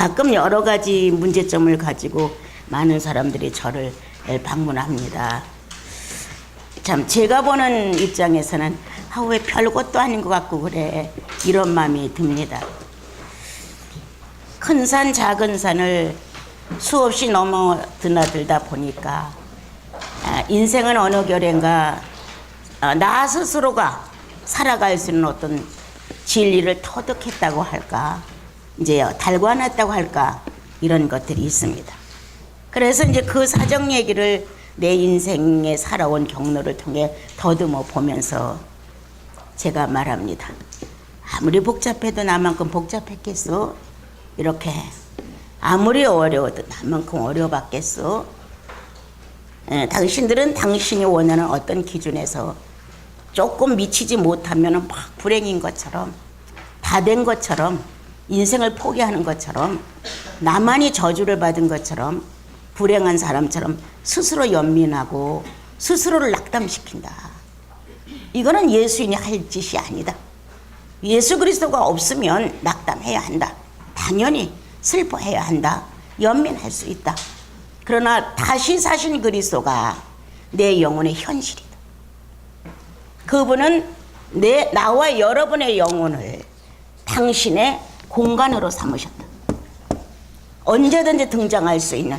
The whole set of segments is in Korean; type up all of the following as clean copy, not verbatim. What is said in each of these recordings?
가끔 여러 가지 문제점을 가지고 많은 사람들이 저를 방문합니다. 참 제가 보는 입장에서는 왜 별것도 아닌 것 같고 그래, 이런 마음이 듭니다. 큰 산 작은 산을 수없이 넘어 드나들다 보니까 인생은 어느 결인가 나 스스로가 살아갈 수 있는 어떤 진리를 터득했다고 할까, 이제 달관했다고 할까, 이런 것들이 있습니다. 그래서 이제 그 사정 얘기를 내 인생에 살아온 경로를 통해 더듬어 보면서 제가 말합니다. 아무리 복잡해도 나만큼 복잡했겠어? 이렇게 아무리 어려워도 나만큼 어려워봤겠어? 당신들은 당신이 원하는 어떤 기준에서 조금 미치지 못하면 막 불행인 것처럼, 다 된 것처럼, 인생을 포기하는 것처럼, 나만이 저주를 받은 것처럼, 불행한 사람처럼 스스로 연민하고 스스로를 낙담시킨다. 이거는 예수인이 할 짓이 아니다. 예수 그리스도가 없으면 낙담해야 한다. 당연히 슬퍼해야 한다. 연민할 수 있다. 그러나 다시 사신 그리스도가 내 영혼의 현실이다. 그분은 나와 여러분의 영혼을 당신의 공간으로 삼으셨다. 언제든지 등장할 수 있는,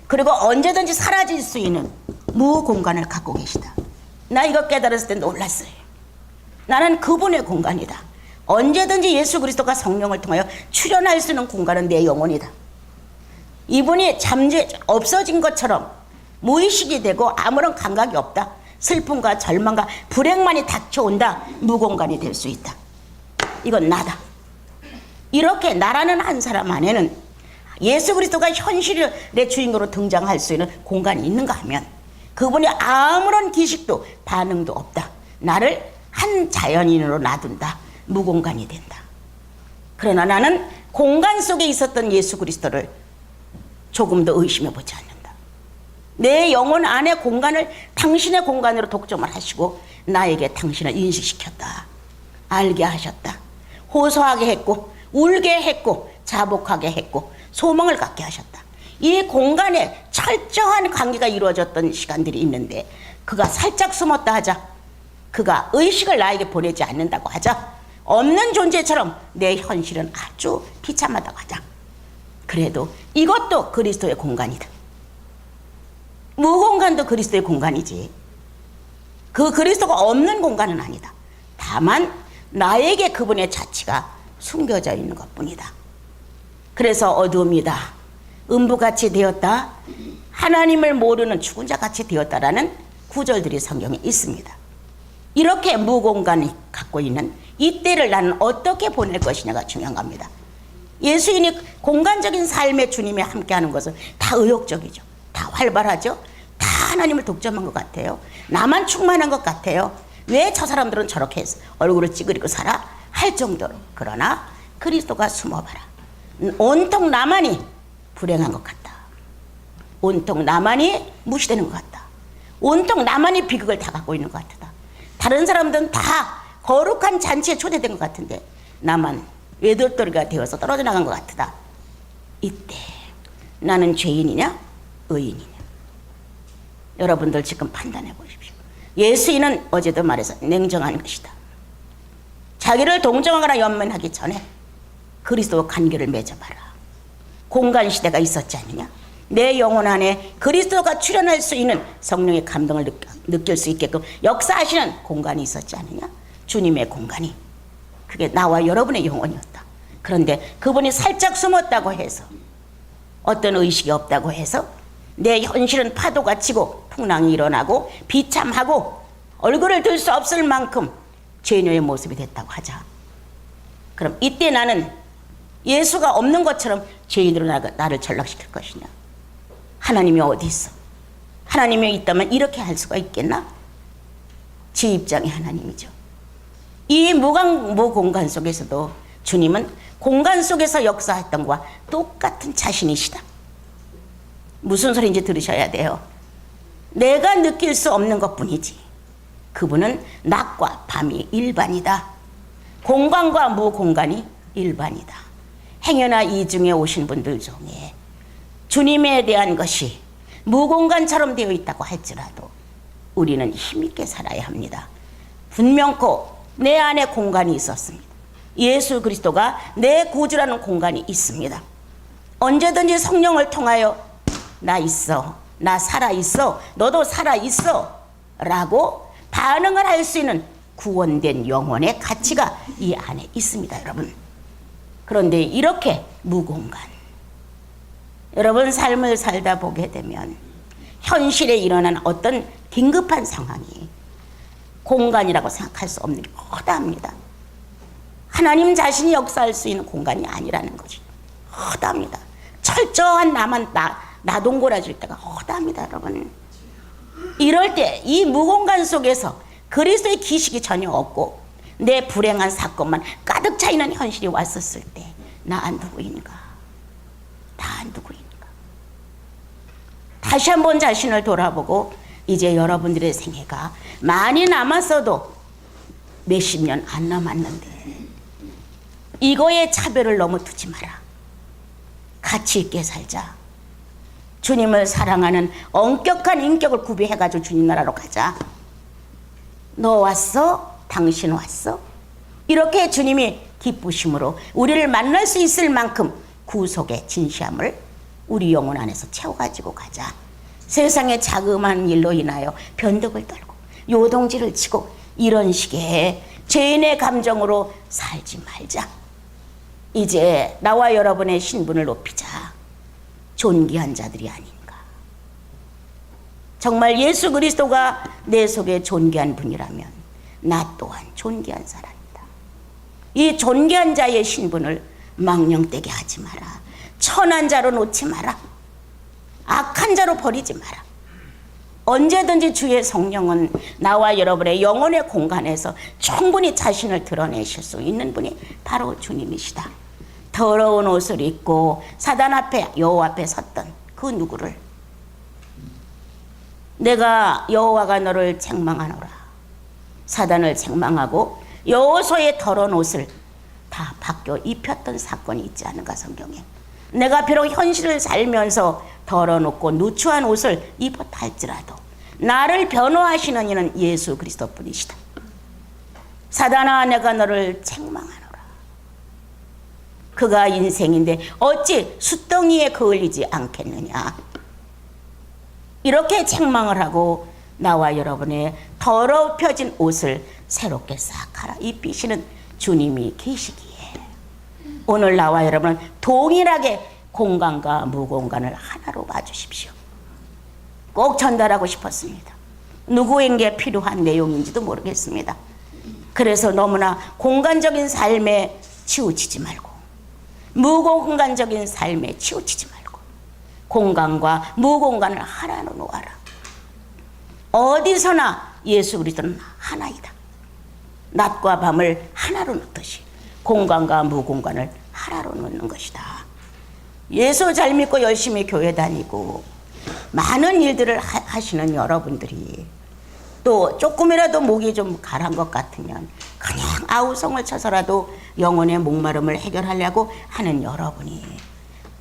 그리고 언제든지 사라질 수 있는 무공간을 갖고 계시다. 나 이거 깨달았을 때 놀랐어요. 나는 그분의 공간이다. 언제든지 예수 그리스도가 성령을 통하여 출현할 수 있는 공간은 내 영혼이다. 이분이 없어진 것처럼 무의식이 되고 아무런 감각이 없다. 슬픔과 절망과 불행만이 닥쳐온다. 무공간이 될 수 있다. 이건 나다. 이렇게 나라는 한 사람 안에는 예수 그리스도가 현실의 주인공으로 등장할 수 있는 공간이 있는가 하면 그분이 아무런 기식도 반응도 없다. 나를 한 자연인으로 놔둔다. 무공간이 된다. 그러나 나는 공간 속에 있었던 예수 그리스도를 조금도 의심해보지 않는다. 내 영혼 안의 공간을 당신의 공간으로 독점을 하시고 나에게 당신을 인식시켰다. 알게 하셨다. 호소하게 했고 울게 했고 자복하게 했고 소망을 갖게 하셨다. 이 공간에 철저한 관계가 이루어졌던 시간들이 있는데 그가 살짝 숨었다 하자, 그가 의식을 나에게 보내지 않는다고 하자, 없는 존재처럼 내 현실은 아주 비참하다고 하자, 그래도 이것도 그리스도의 공간이다. 무공간도 그리스도의 공간이지. 그 그리스도가 없는 공간은 아니다. 다만 나에게 그분의 자취가 숨겨져 있는 것뿐이다. 그래서 어두움이다, 음부같이 되었다, 하나님을 모르는 죽은 자같이 되었다라는 구절들이 성경에 있습니다. 이렇게 무공간이 갖고 있는 이때를 나는 어떻게 보낼 것이냐가 중요한 겁니다. 예수인이 공간적인 삶의 주님이 함께하는 것은 다 의욕적이죠. 다 활발하죠. 다 하나님을 독점한 것 같아요. 나만 충만한 것 같아요. 왜 저 사람들은 저렇게 얼굴을 찌그리고 살아? 할 정도로. 그러나 그리스도가 숨어봐라. 온통 나만이 불행한 것 같다. 온통 나만이 무시되는 것 같다. 온통 나만이 비극을 다 갖고 있는 것 같다. 다른 사람들은 다 거룩한 잔치에 초대된 것 같은데 나만 외돌돌이가 되어서 떨어져 나간 것 같다. 이때 나는 죄인이냐 의인이냐? 여러분들 지금 판단해 보십시오. 예수인은 어제도 말해서 냉정한 것이다. 자기를 동정하거나 연민하기 전에 그리스도와 관계를 맺어봐라. 공간 시대가 있었지 않느냐? 내 영혼 안에 그리스도가 출현할 수 있는 성령의 감동을 느낄 수 있게끔 역사하시는 공간이 있었지 않느냐? 주님의 공간이. 그게 나와 여러분의 영혼이었다. 그런데 그분이 살짝 숨었다고 해서, 어떤 의식이 없다고 해서 내 현실은 파도가 치고 풍랑이 일어나고 비참하고 얼굴을 들 수 없을 만큼 죄녀의 모습이 됐다고 하자. 그럼 이때 나는 예수가 없는 것처럼 죄인으로 나를 전락시킬 것이냐? 하나님이 어디 있어? 하나님이 있다면 이렇게 할 수가 있겠나? 제 입장이 하나님이죠. 이 무공간 속에서도 주님은 공간 속에서 역사했던 것과 똑같은 자신이시다. 무슨 소리인지 들으셔야 돼요. 내가 느낄 수 없는 것뿐이지 그분은 낮과 밤이 일반이다. 공간과 무공간이 일반이다. 행여나 이 중에 오신 분들 중에 주님에 대한 것이 무공간처럼 되어 있다고 할지라도 우리는 힘있게 살아야 합니다. 분명코 내 안에 공간이 있었습니다. 예수 그리스도가 내 구주라는 공간이 있습니다. 언제든지 성령을 통하여 나 있어, 나 살아있어, 너도 살아있어 라고 반응을 할 수 있는 구원된 영혼의 가치가 이 안에 있습니다, 여러분. 그런데 이렇게 무공간, 여러분 삶을 살다 보게 되면 현실에 일어난 어떤 긴급한 상황이 공간이라고 생각할 수 없는 게 허다합니다. 하나님 자신이 역사할 수 있는 공간이 아니라는 것이 허다합니다. 철저한 나만 나동거라질 때가 허다합니다, 여러분. 이럴 때 이 무공간 속에서 그리스도의 기식이 전혀 없고 내 불행한 사건만 가득 차 있는 현실이 왔었을 때 나 누구인가? 나 누구인가? 다시 한번 자신을 돌아보고 이제 여러분들의 생애가 많이 남았어도 몇십 년 안 남았는데 이거에 차별을 너무 두지 마라. 가치 있게 살자. 주님을 사랑하는 엄격한 인격을 구비해가지고 주님 나라로 가자. 너 왔어? 당신 왔어? 이렇게 주님이 기쁘심으로 우리를 만날 수 있을 만큼 구속의 진시함을 우리 영혼 안에서 채워가지고 가자. 세상의 자그마한 일로 인하여 변덕을 떨고 요동질을 치고 이런 식의 죄인의 감정으로 살지 말자. 이제 나와 여러분의 신분을 높이자. 존귀한 자들이 아닌가. 정말 예수 그리스도가 내 속에 존귀한 분이라면 나 또한 존귀한 사람이다. 이 존귀한 자의 신분을 망령되게 하지 마라. 천한 자로 놓지 마라. 악한 자로 버리지 마라. 언제든지 주의 성령은 나와 여러분의 영혼의 공간에서 충분히 자신을 드러내실 수 있는 분이 바로 주님이시다. 더러운 옷을 입고 사단 앞에 여호와 앞에 섰던 그 누구를 내가 여호와가 너를 책망하노라. 사단을 책망하고 여호수아의 더러운 옷을 다 바뀌어 입혔던 사건이 있지 않은가 성경에. 내가 비록 현실을 살면서 더러놓고 누추한 옷을 입었다 할지라도 나를 변호하시는 이는 예수 그리스도뿐이시다. 사단아 내가 너를 책망하노라. 그가 인생인데 어찌 숫덩이에 그을리지 않겠느냐. 이렇게 책망을 하고 나와 여러분의 더럽혀진 옷을 새롭게 싹 갈아입히시는 주님이 계시기에 오늘 나와 여러분은 동일하게 공간과 무공간을 하나로 봐주십시오. 꼭 전달하고 싶었습니다. 누구에게 필요한 내용인지도 모르겠습니다. 그래서 너무나 공간적인 삶에 치우치지 말고 무공간적인 삶에 치우치지 말고 공간과 무공간을 하나로 놓아라. 어디서나 예수 그리스도는 하나이다. 낮과 밤을 하나로 놓듯이 공간과 무공간을 하나로 놓는 것이다. 예수 잘 믿고 열심히 교회 다니고 많은 일들을 하시는 여러분들이 또 조금이라도 목이 좀 가란 것 같으면 그냥 아우성을 쳐서라도 영혼의 목마름을 해결하려고 하는 여러분이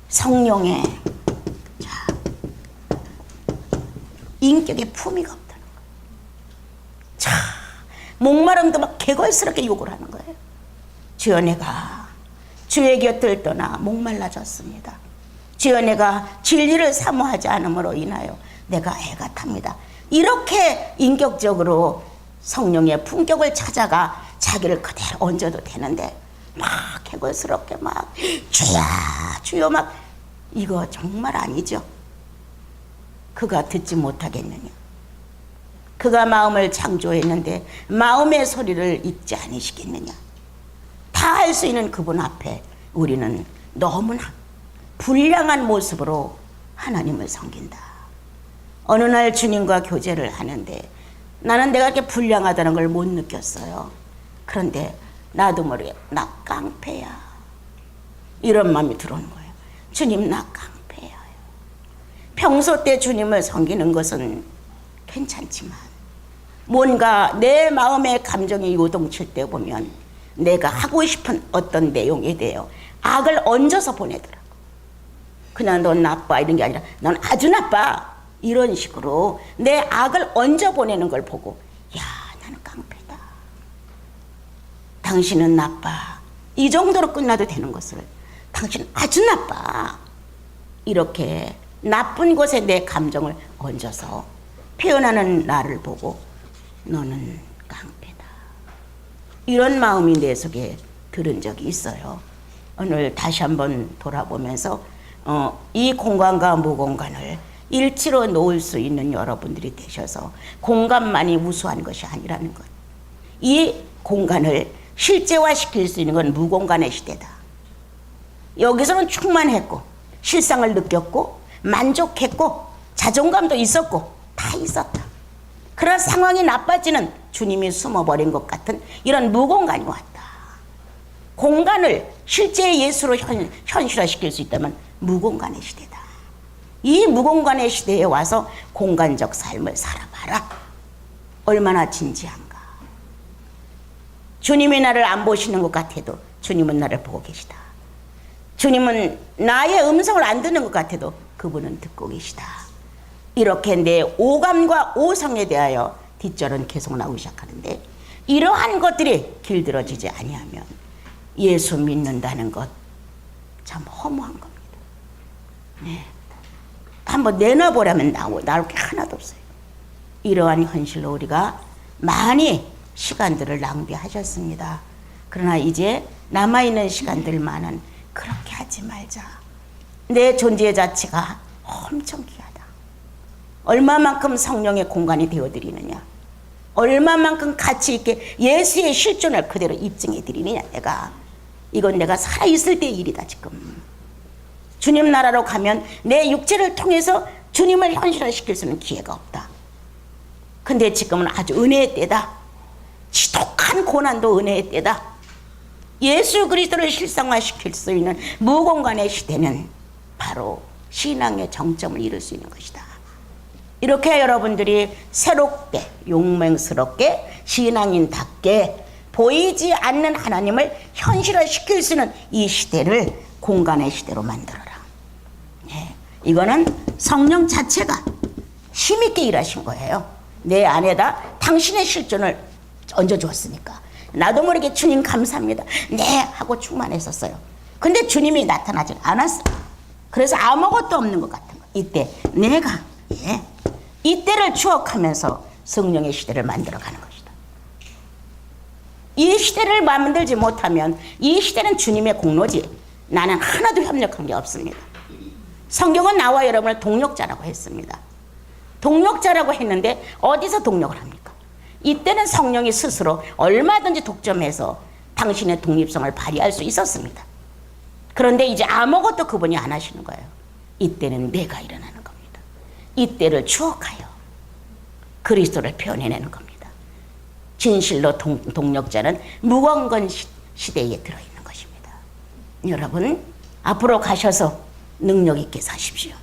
성령의 인격의 품위가 없다는 거예요. 자, 목마름도 막 개걸스럽게 욕을 하는 거예요. 주여 내가 주의 곁을 떠나 목말라졌습니다. 주여 내가 진리를 사모하지 않음으로 인하여 내가 애가 탑니다. 이렇게 인격적으로 성령의 품격을 찾아가 자기를 그대로 얹어도 되는데 막 개걸스럽게 막 주여 주여 막 이거 정말 아니죠. 그가 듣지 못하겠느냐. 그가 마음을 창조했는데 마음의 소리를 잊지 않으시겠느냐. 다 할 수 있는 그분 앞에 우리는 너무나 불량한 모습으로 하나님을 섬긴다. 어느 날 주님과 교제를 하는데 나는 내가 이렇게 불량하다는 걸 못 느꼈어요. 그런데 나도 모르게 나 깡패야. 이런 마음이 들어오는 거예요. 주님 나 깡패야. 평소 때 주님을 섬기는 것은 괜찮지만 뭔가 내 마음의 감정이 요동칠 때 보면 내가 하고 싶은 어떤 내용에 대해 악을 얹어서 보내더라고. 그냥 넌 나빠 이런 게 아니라 넌 아주 나빠 이런 식으로 내 악을 얹어 보내는 걸 보고 야, 나는 깡패다. 당신은 나빠. 이 정도로 끝나도 되는 것을 당신은 아주 나빠. 이렇게 나쁜 곳에 내 감정을 얹어서 표현하는 나를 보고 너는 깡패다. 이런 마음이 내 속에 들은 적이 있어요. 오늘 다시 한번 돌아보면서 이 공간과 무공간을 일치로 놓을 수 있는 여러분들이 되셔서 공간만이 우수한 것이 아니라는 것. 이 공간을 실제화시킬 수 있는 건 무공간의 시대다. 여기서는 충만했고 실상을 느꼈고 만족했고 자존감도 있었고 다 있었다. 그런 상황이 나빠지는 주님이 숨어버린 것 같은 이런 무공간이 왔다. 공간을 실제 예수로 현실화시킬 수 있다면 무공간의 시대다. 이 무공간의 시대에 와서 공간적 삶을 살아봐라. 얼마나 진지한가. 주님이 나를 안 보시는 것 같아도 주님은 나를 보고 계시다. 주님은 나의 음성을 안 듣는 것 같아도 그분은 듣고 계시다. 이렇게 내 오감과 오성에 대하여 뒷절은 계속 나오기 시작하는데 이러한 것들이 길들어지지 아니하면 예수 믿는다는 것 참 허무한 겁니다. 네. 한번 내놔보려면 나올 게 하나도 없어요. 이러한 현실로 우리가 많이 시간들을 낭비하셨습니다. 그러나 이제 남아있는 시간들만은 그렇게 하지 말자. 내 존재 자체가 엄청 귀하다. 얼마만큼 성령의 공간이 되어드리느냐, 얼마만큼 가치 있게 예수의 실존을 그대로 입증해드리느냐. 이건 내가 살아있을 때의 일이다. 지금 주님 나라로 가면 내 육체를 통해서 주님을 현실화시킬 수 있는 기회가 없다. 근데 지금은 아주 은혜의 때다. 지독한 고난도 은혜의 때다. 예수 그리스도를 실상화시킬 수 있는 무공간의 시대는 바로 신앙의 정점을 이룰 수 있는 것이다. 이렇게 여러분들이 새롭게 용맹스럽게 신앙인답게 보이지 않는 하나님을 현실화시킬 수 있는 이 시대를 공간의 시대로 만들어라. 네, 이거는 성령 자체가 힘있게 일하신 거예요. 내 안에다 당신의 실존을 얹어주었으니까 나도 모르게 주님 감사합니다. 네 하고 충만했었어요. 근데 주님이 나타나지 않았어요. 그래서 아무것도 없는 것 같은 거. 이때 내가 이때를 추억하면서 성령의 시대를 만들어가는 것이다. 이 시대를 만들지 못하면 이 시대는 주님의 공로지 나는 하나도 협력한 게 없습니다. 성경은 나와 여러분을 동력자라고 했습니다. 동력자라고 했는데 어디서 동력을 합니까? 이때는 성령이 스스로 얼마든지 독점해서 당신의 독립성을 발휘할 수 있었습니다. 그런데 이제 아무것도 그분이 안 하시는 거예요. 이때는 내가 일어나는 겁니다. 이때를 추억하여 그리스도를 표현해내는 겁니다. 진실로 동력자는 무건건 시대에 들어있는 것입니다. 여러분 앞으로 가셔서 능력 있게 사십시오.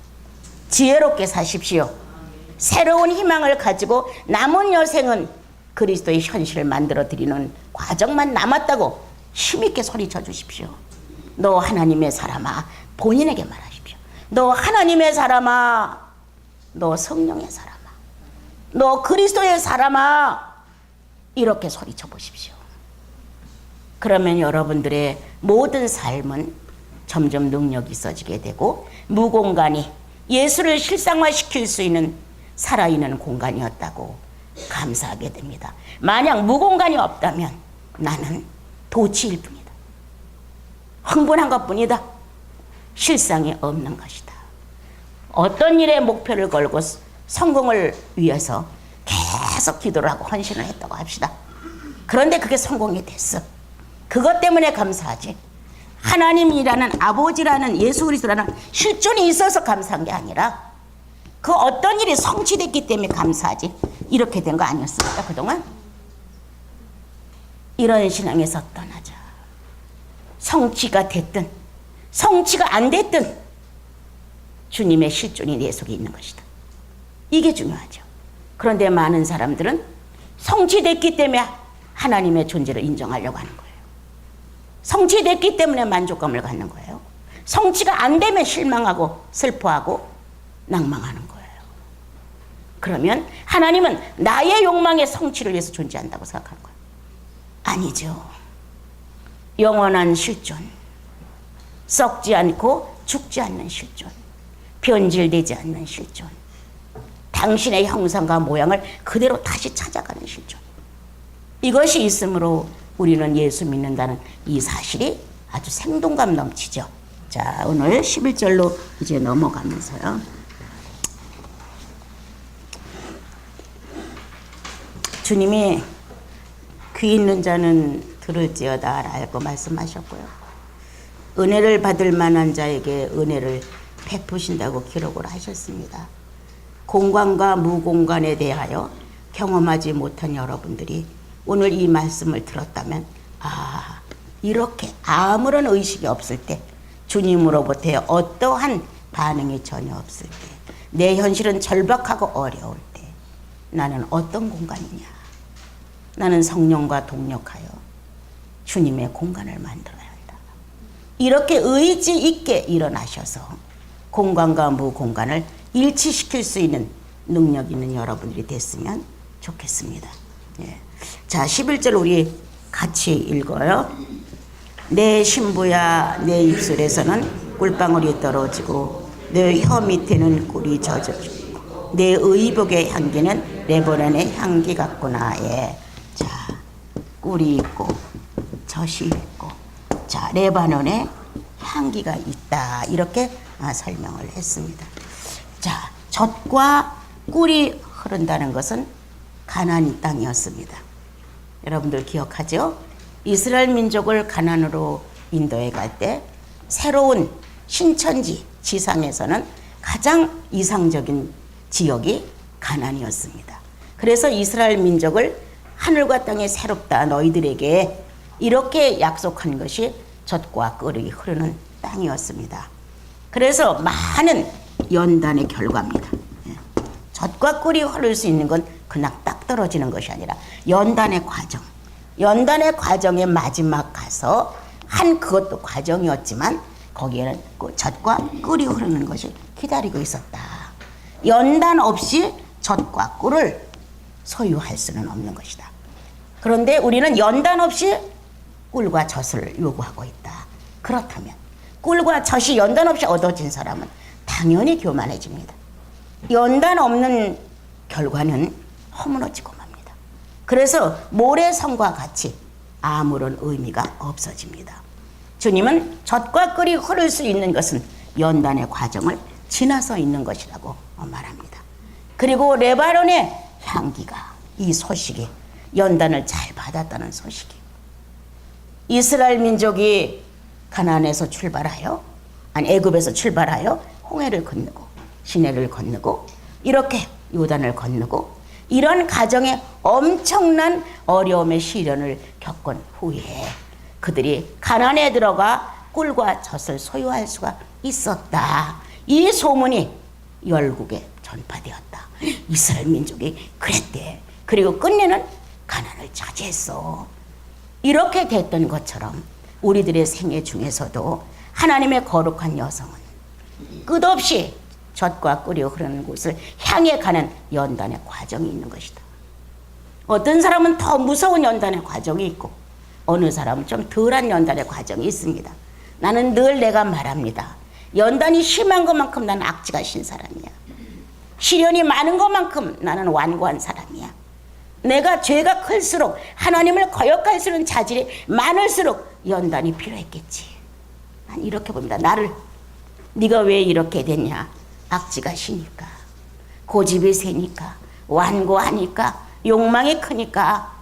지혜롭게 사십시오. 새로운 희망을 가지고 남은 여생은 그리스도의 현실을 만들어 드리는 과정만 남았다고 힘있게 소리쳐 주십시오. 너 하나님의 사람아, 본인에게 말하십시오. 너 하나님의 사람아, 너 성령의 사람아, 너 그리스도의 사람아, 이렇게 소리쳐 보십시오. 그러면 여러분들의 모든 삶은 점점 능력이 있어지게 되고 무공간이 예수를 실상화시킬 수 있는 살아있는 공간이었다고 감사하게 됩니다. 만약 무공간이 없다면 나는 도치일 뿐이다. 흥분한 것뿐이다. 실상이 없는 것이다. 어떤 일에 목표를 걸고 성공을 위해서 계속 기도를 하고 헌신을 했다고 합시다. 그런데 그게 성공이 됐어. 그것 때문에 감사하지. 하나님이라는 아버지라는 예수 그리스도라는 실존이 있어서 감사한 게 아니라 그 어떤 일이 성취됐기 때문에 감사하지. 이렇게 된 거 아니었습니까 그동안? 이런 신앙에서 떠나자. 성취가 됐든 성취가 안 됐든 주님의 실존이 내 속에 있는 것이다. 이게 중요하죠. 그런데 많은 사람들은 성취됐기 때문에 하나님의 존재를 인정하려고 하는 거예요. 성취됐기 때문에 만족감을 갖는 거예요. 성취가 안 되면 실망하고 슬퍼하고 낭망하는 거예요. 그러면 하나님은 나의 욕망의 성취를 위해서 존재한다고 생각하는 거예요. 아니죠. 영원한 실존, 썩지 않고 죽지 않는 실존, 변질되지 않는 실존, 당신의 형상과 모양을 그대로 다시 찾아가는 실존. 이것이 있으므로 우리는 예수 믿는다는 이 사실이 아주 생동감 넘치죠. 자, 오늘 11절로 이제 넘어가면서요. 주님이 귀 있는 자는 들을지어다 라고 말씀하셨고요. 은혜를 받을 만한 자에게 은혜를 베푸신다고 기록을 하셨습니다. 공간과 무공간에 대하여 경험하지 못한 여러분들이 오늘 이 말씀을 들었다면, 이렇게 아무런 의식이 없을 때, 주님으로부터의 어떠한 반응이 전혀 없을 때, 내 현실은 절박하고 어려울 때 나는 어떤 공간이냐? 나는 성령과 동력하여 주님의 공간을 만들어야 한다. 이렇게 의지 있게 일어나셔서 공간과 무공간을 일치시킬 수 있는 능력 있는 여러분들이 됐으면 좋겠습니다. 예. 자, 11절 우리 같이 읽어요. 내 신부야, 내 입술에서는 꿀방울이 떨어지고 내 혀 밑에는 꿀이 젖어지고 내 의복의 향기는 레바논의 향기 같구나. 예. 자, 꿀이 있고 젖이 있고, 자, 레바논의 향기가 있다. 이렇게 설명을 했습니다. 자, 젖과 꿀이 흐른다는 것은 가나안 땅이었습니다. 여러분들 기억하죠? 이스라엘 민족을 가나안으로 인도해 갈 때 새로운 신천지 지상에서는 가장 이상적인 지역이 가나안이었습니다. 그래서 이스라엘 민족을 하늘과 땅이 새롭다 너희들에게 이렇게 약속한 것이 젖과 꿀이 흐르는 땅이었습니다. 그래서 많은 연단의 결과입니다. 젖과 꿀이 흐를 수 있는 건 그냥 딱 떨어지는 것이 아니라 연단의 과정, 연단의 과정의 마지막 가서 한 그것도 과정이었지만 거기에는 젖과 꿀이 흐르는 것이 기다리고 있었다. 연단 없이 젖과 꿀을 소유할 수는 없는 것이다. 그런데 우리는 연단 없이 꿀과 젖을 요구하고 있다. 그렇다면 꿀과 젖이 연단 없이 얻어진 사람은 당연히 교만해집니다. 연단 없는 결과는 허무너지고 맙니다. 그래서 모래성과 같이 아무런 의미가 없어집니다. 주님은 젖과 꿀이 흐를 수 있는 것은 연단의 과정을 지나서 있는 것이라고 말합니다. 그리고 레바논의 향기가, 이 소식이 연단을 잘 받았다는 소식이, 이스라엘 민족이 가나안에서 출발하여, 애굽에서 출발하여 홍해를 건너고 시내를 건너고 이렇게 요단을 건너고 이런 가정에 엄청난 어려움의 시련을 겪은 후에 그들이 가나안에 들어가 꿀과 젖을 소유할 수가 있었다. 이 소문이 열국에 전파되었다. 이스라엘 민족이 그랬대. 그리고 끝내는 가나안을 차지했어. 이렇게 됐던 것처럼 우리들의 생애 중에서도 하나님의 거룩한 여성은 끝없이 젖과 꿀이 흐르는 곳을 향해 가는 연단의 과정이 있는 것이다. 어떤 사람은 더 무서운 연단의 과정이 있고 어느 사람은 좀 덜한 연단의 과정이 있습니다. 나는 늘 내가 말합니다. 연단이 심한 것만큼 나는 악지가 신 사람이야. 시련이 많은 것만큼 나는 완고한 사람이야. 내가 죄가 클수록 하나님을 거역할 수 있는 자질이 많을수록 연단이 필요했겠지. 난 이렇게 봅니다. 나를 네가 왜 이렇게 됐냐? 악지가 시니까, 고집이 세니까, 완고하니까, 욕망이 크니까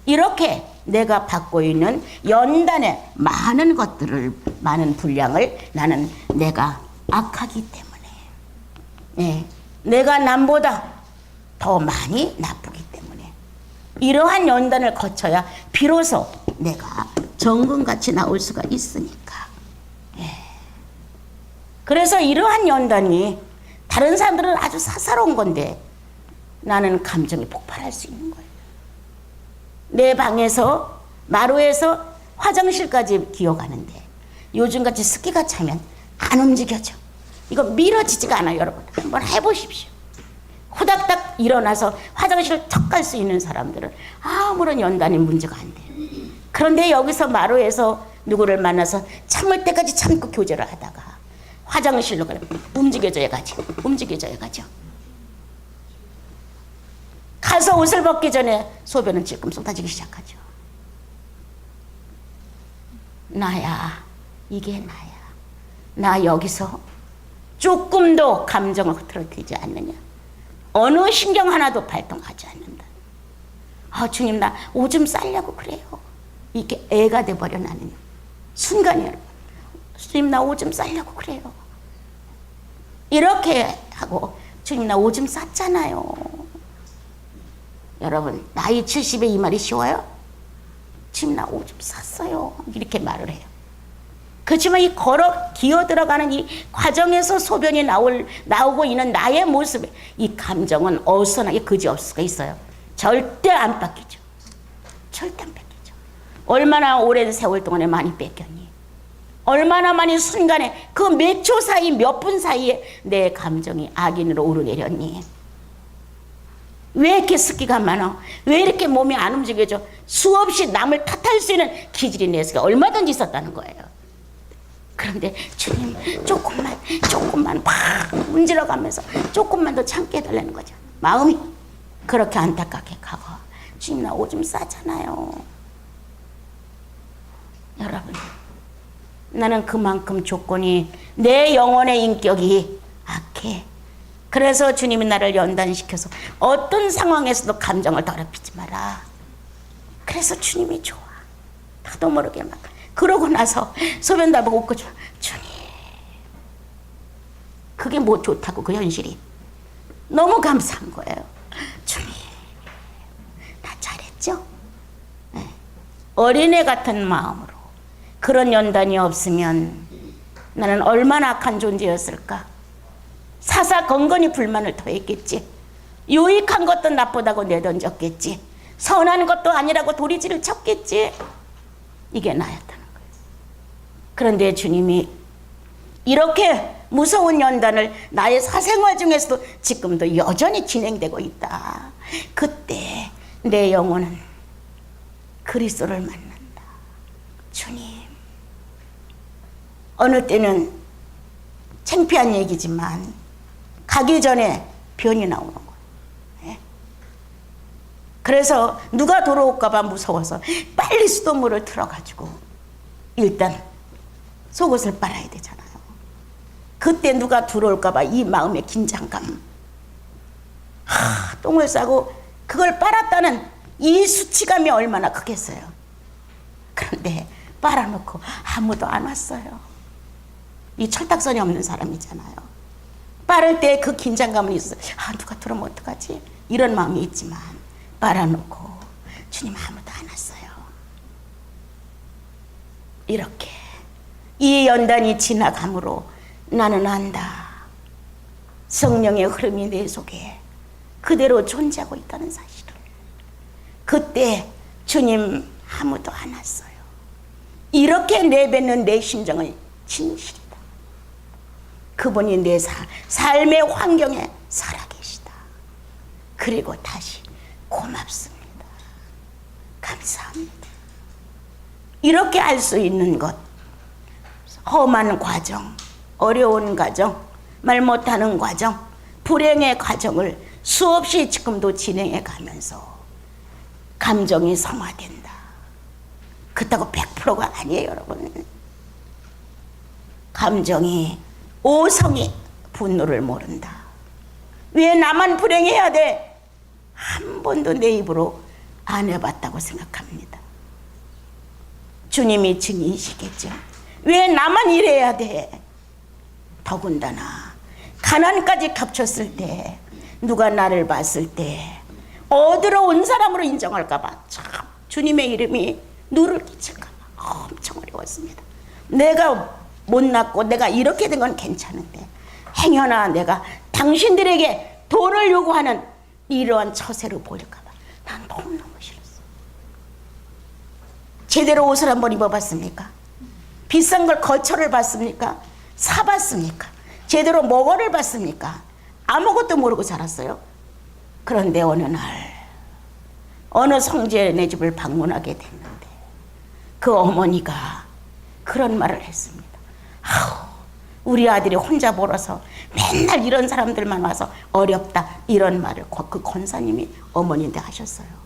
이렇게 내가 받고 있는 연단의 많은 것들을, 많은 분량을 나는 내가 악하기 때문에, 네, 내가 남보다 더 많이 나쁘기 때문에 이러한 연단을 거쳐야 비로소 내가 정금같이 나올 수가 있으니까. 예. 그래서 이러한 연단이 다른 사람들은 아주 사사로운 건데 나는 감정이 폭발할 수 있는 거예요. 내 방에서 마루에서 화장실까지 기어가는데 요즘같이 습기가 차면 안 움직여져. 이거 밀어지지가 않아요. 여러분 한번 해보십시오. 후닥닥 일어나서 화장실을 턱 갈 수 있는 사람들은 아무런 연단이 문제가 안 돼요. 그런데 여기서 마루에서 누구를 만나서 참을 때까지 참고 교제를 하다가 화장실로 가면 움직여져야 가죠. 움직여져야 가죠. 가서 옷을 벗기 전에 소변은 찔끔 쏟아지기 시작하죠. 나야, 이게 나야. 나 여기서 조금도 감정을 흐트러뜨리지 않느냐. 어느 신경 하나도 발동하지 않는다. 주님 나 오줌 싸려고 그래요. 이게 애가 돼버려 나는 순간이에요. 주님 나 오줌 싸려고 그래요. 이렇게 하고 주님 나 오줌 쌌잖아요. 여러분 나이 70에 이 말이 쉬워요? 주님 나 오줌 쌌어요. 이렇게 말을 해요. 그렇지만 이 걸어 기어 들어가는 이 과정에서 소변이 나오고 있는 나의 모습에 이 감정은 어수선하게 그지없을 수가 있어요. 절대 안 뺏기죠. 절대 안 뺏기죠. 얼마나 오랜 세월 동안에 많이 뺏겼니? 얼마나 많이 순간에 그 몇 초 사이 몇 분 사이에 내 감정이 악인으로 오르내렸니? 왜 이렇게 습기가 많아? 왜 이렇게 몸이 안 움직여져? 수없이 남을 탓할 수 있는 기질이 내 속에 얼마든지 있었다는 거예요. 그런데 주님 조금만 막 문질러가면서 조금만 더 참게 해달라는 거죠. 마음이 그렇게 안타깝게 가고 주님 나 오줌 싸잖아요. 여러분 나는 그만큼 조건이 내 영혼의 인격이 악해. 그래서 주님이 나를 연단시켜서 어떤 상황에서도 감정을 더럽히지 마라. 그래서 주님이 좋아. 나도 모르게 막 그러고 나서 소변 다 보고 웃고 주님 그게 뭐 좋다고 그 현실이 너무 감사한 거예요. 주님 나 잘했죠? 네. 어린애 같은 마음으로 그런 연단이 없으면 나는 얼마나 악한 존재였을까. 사사건건히 불만을 더했겠지. 유익한 것도 나쁘다고 내던졌겠지. 선한 것도 아니라고 도리지를 쳤겠지. 이게 나였다는 거예요. 그런데 주님이 이렇게 무서운 연단을 나의 사생활 중에서도 지금도 여전히 진행되고 있다. 그때 내 영혼은 그리스도를 만난다. 주님. 어느 때는 창피한 얘기지만 가기 전에 변이 나오는 거예요. 네? 그래서 누가 돌아올까 봐 무서워서 빨리 수돗물을 틀어가지고 일단 속옷을 빨아야 되잖아요. 그때 누가 들어올까 봐 이 마음의 긴장감. 똥을 싸고 그걸 빨았다는 이 수치감이 얼마나 크겠어요. 그런데 빨아놓고 아무도 안 왔어요. 이 철딱선이 없는 사람이잖아요. 빨을 때 그 긴장감은 있어요. 누가 들어오면 어떡하지? 이런 마음이 있지만 빨아놓고 주님 아무도 안 왔어요. 이렇게 이 연단이 지나감으로 나는 안다. 성령의 흐름이 내 속에 그대로 존재하고 있다는 사실을. 그때 주님 아무도 안 왔어요. 이렇게 내뱉는 내 심정은 진실이다. 그분이 내 삶의 환경에 살아계시다. 그리고 다시 고맙습니다. 감사합니다. 이렇게 알 수 있는 것. 험한 과정, 어려운 과정, 말 못하는 과정, 불행의 과정을 수없이 지금도 진행해 가면서 감정이 성화된다. 그렇다고 100%가 아니에요, 여러분. 감정이 오성이 분노를 모른다. 왜 나만 불행해야 돼? 한 번도 내 입으로 안 해봤다고 생각합니다. 주님이 증인이시겠죠. 왜 나만 이래야 돼? 더군다나 가난까지 겹쳤을 때 누가 나를 봤을 때 어디로 온 사람으로 인정할까봐 참 주님의 이름이 누를 끼칠까봐 엄청 어려웠습니다. 내가 못났고 내가 이렇게 된 건 괜찮은데 행여나 내가 당신들에게 돈을 요구하는 이러한 처세로 보일까봐 난 너무너무 싫었어. 제대로 옷을 한번 입어봤습니까? 비싼 걸 거처를 봤습니까? 사봤습니까? 제대로 먹어를 봤습니까? 아무것도 모르고 자랐어요. 그런데 어느 날 어느 성지의 집을 방문하게 됐는데 그 어머니가 그런 말을 했습니다. 아우, 우리 아들이 혼자 벌어서 맨날 이런 사람들만 와서 어렵다, 이런 말을 그 권사님이 어머니한테 하셨어요.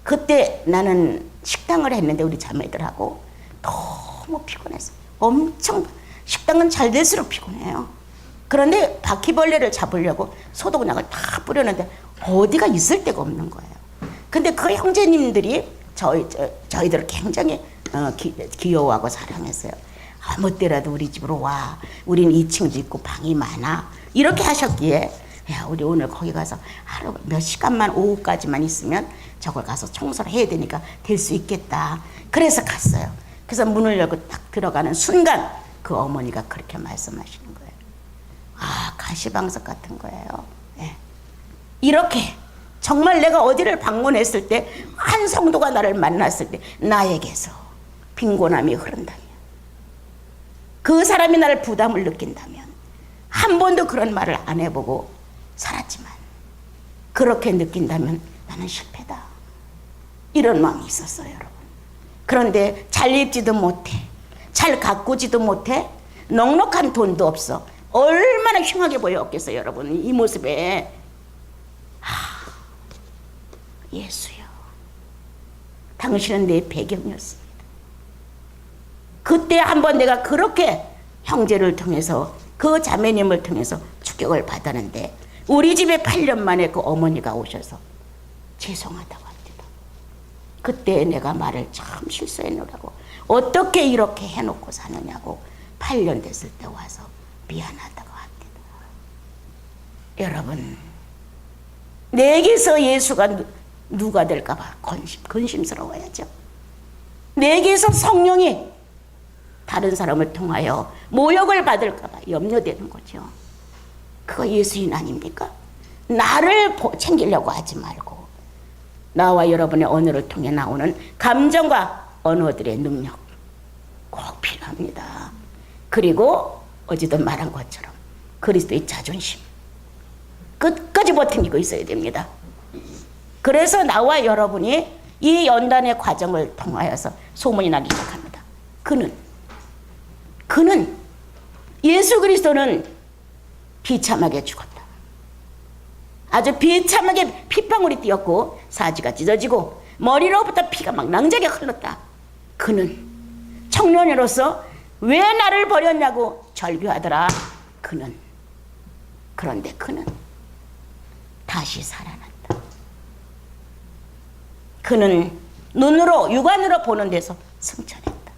그때 나는 식당을 했는데 우리 자매들하고 너무 피곤했어요. 엄청, 식당은 잘 될수록 피곤해요. 그런데 바퀴벌레를 잡으려고 소독약을 다 뿌렸는데 어디가 있을 데가 없는 거예요. 근데 그 형제님들이 저희들을 굉장히 귀여워하고 사랑했어요. 아무 때라도 우리 집으로 와. 우린 2층도 있고 방이 많아. 이렇게 하셨기에 야, 우리 오늘 거기 가서 하루 몇 시간만 오후까지만 있으면 저걸 가서 청소를 해야 되니까 될 수 있겠다. 그래서 갔어요. 그래서 문을 열고 딱 들어가는 순간 그 어머니가 그렇게 말씀하시는 거예요. 아, 가시방석 같은 거예요. 네. 이렇게 정말 내가 어디를 방문했을 때 한 성도가 나를 만났을 때 나에게서 빈곤함이 흐른다면, 그 사람이 나를 부담을 느낀다면, 한 번도 그런 말을 안 해보고 살았지만 그렇게 느낀다면 나는 실패다, 이런 마음이 있었어요, 여러분. 그런데 잘 입지도 못해, 잘 가꾸지도 못해, 넉넉한 돈도 없어. 얼마나 흉하게 보였겠어요, 여러분. 이 모습에 예수여, 당신은 내 배경이었습니다. 그때 한번 내가 그렇게 형제를 통해서, 그 자매님을 통해서 축격을 받았는데 우리 집에 8년 만에 그 어머니가 오셔서 죄송하다고 합니다. 그때 내가 말을 참 실수했노라고, 어떻게 이렇게 해놓고 사느냐고 8년 됐을 때 와서 미안하다고 합니다. 여러분, 내게서 예수가 누가 될까봐 근심스러워야죠. 내게서 성령이 다른 사람을 통하여 모욕을 받을까봐 염려되는 거죠. 그거 예수인 아닙니까? 나를 챙기려고 하지 말고 나와 여러분의 언어를 통해 나오는 감정과 언어들의 능력 꼭 필요합니다. 그리고 어제도 말한 것처럼 그리스도의 자존심, 끝까지 버티고 있어야 됩니다. 그래서 나와 여러분이 이 연단의 과정을 통하여서 소문이 나기 시작합니다. 그는 예수 그리스도는 비참하게 죽었다. 아주 비참하게 핏방울이 뛰었고 사지가 찢어지고 머리로부터 피가 막 낭자게 흘렀다. 그는 청년으로서 왜 나를 버렸냐고 절규하더라. 그런데 그는 다시 살아났다. 그는 눈으로, 육안으로 보는 데서 승천했다.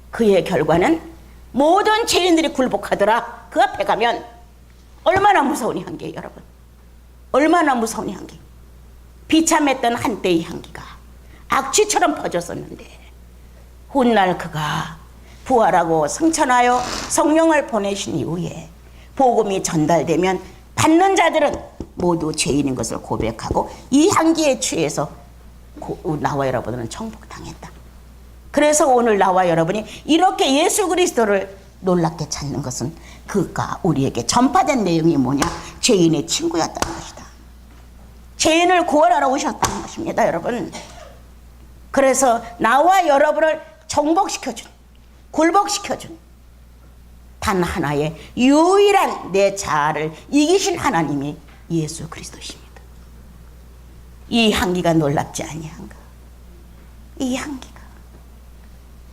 그의 결과는 모든 죄인들이 굴복하더라. 그 앞에 가면 얼마나 무서운 향기예요, 여러분. 얼마나 무서운 향기. 비참했던 한때의 향기가 악취처럼 퍼졌었는데 훗날 그가 부활하고 승천하여 성령을 보내신 이후에 복음이 전달되면 받는 자들은 모두 죄인인 것을 고백하고 이 향기에 취해서 나와 여러분은 정복당했다. 그래서 오늘 나와 여러분이 이렇게 예수 그리스도를 놀랍게 찾는 것은 그가 우리에게 전파된 내용이 뭐냐? 죄인의 친구였다는 것이다. 죄인을 구원하러 오셨다는 것입니다, 여러분. 그래서 나와 여러분을 정복시켜준, 굴복시켜준 단 하나의 유일한 내 자아를 이기신 하나님이 예수 그리스도십니다. 이 향기가 놀랍지 아니한가? 이 향기가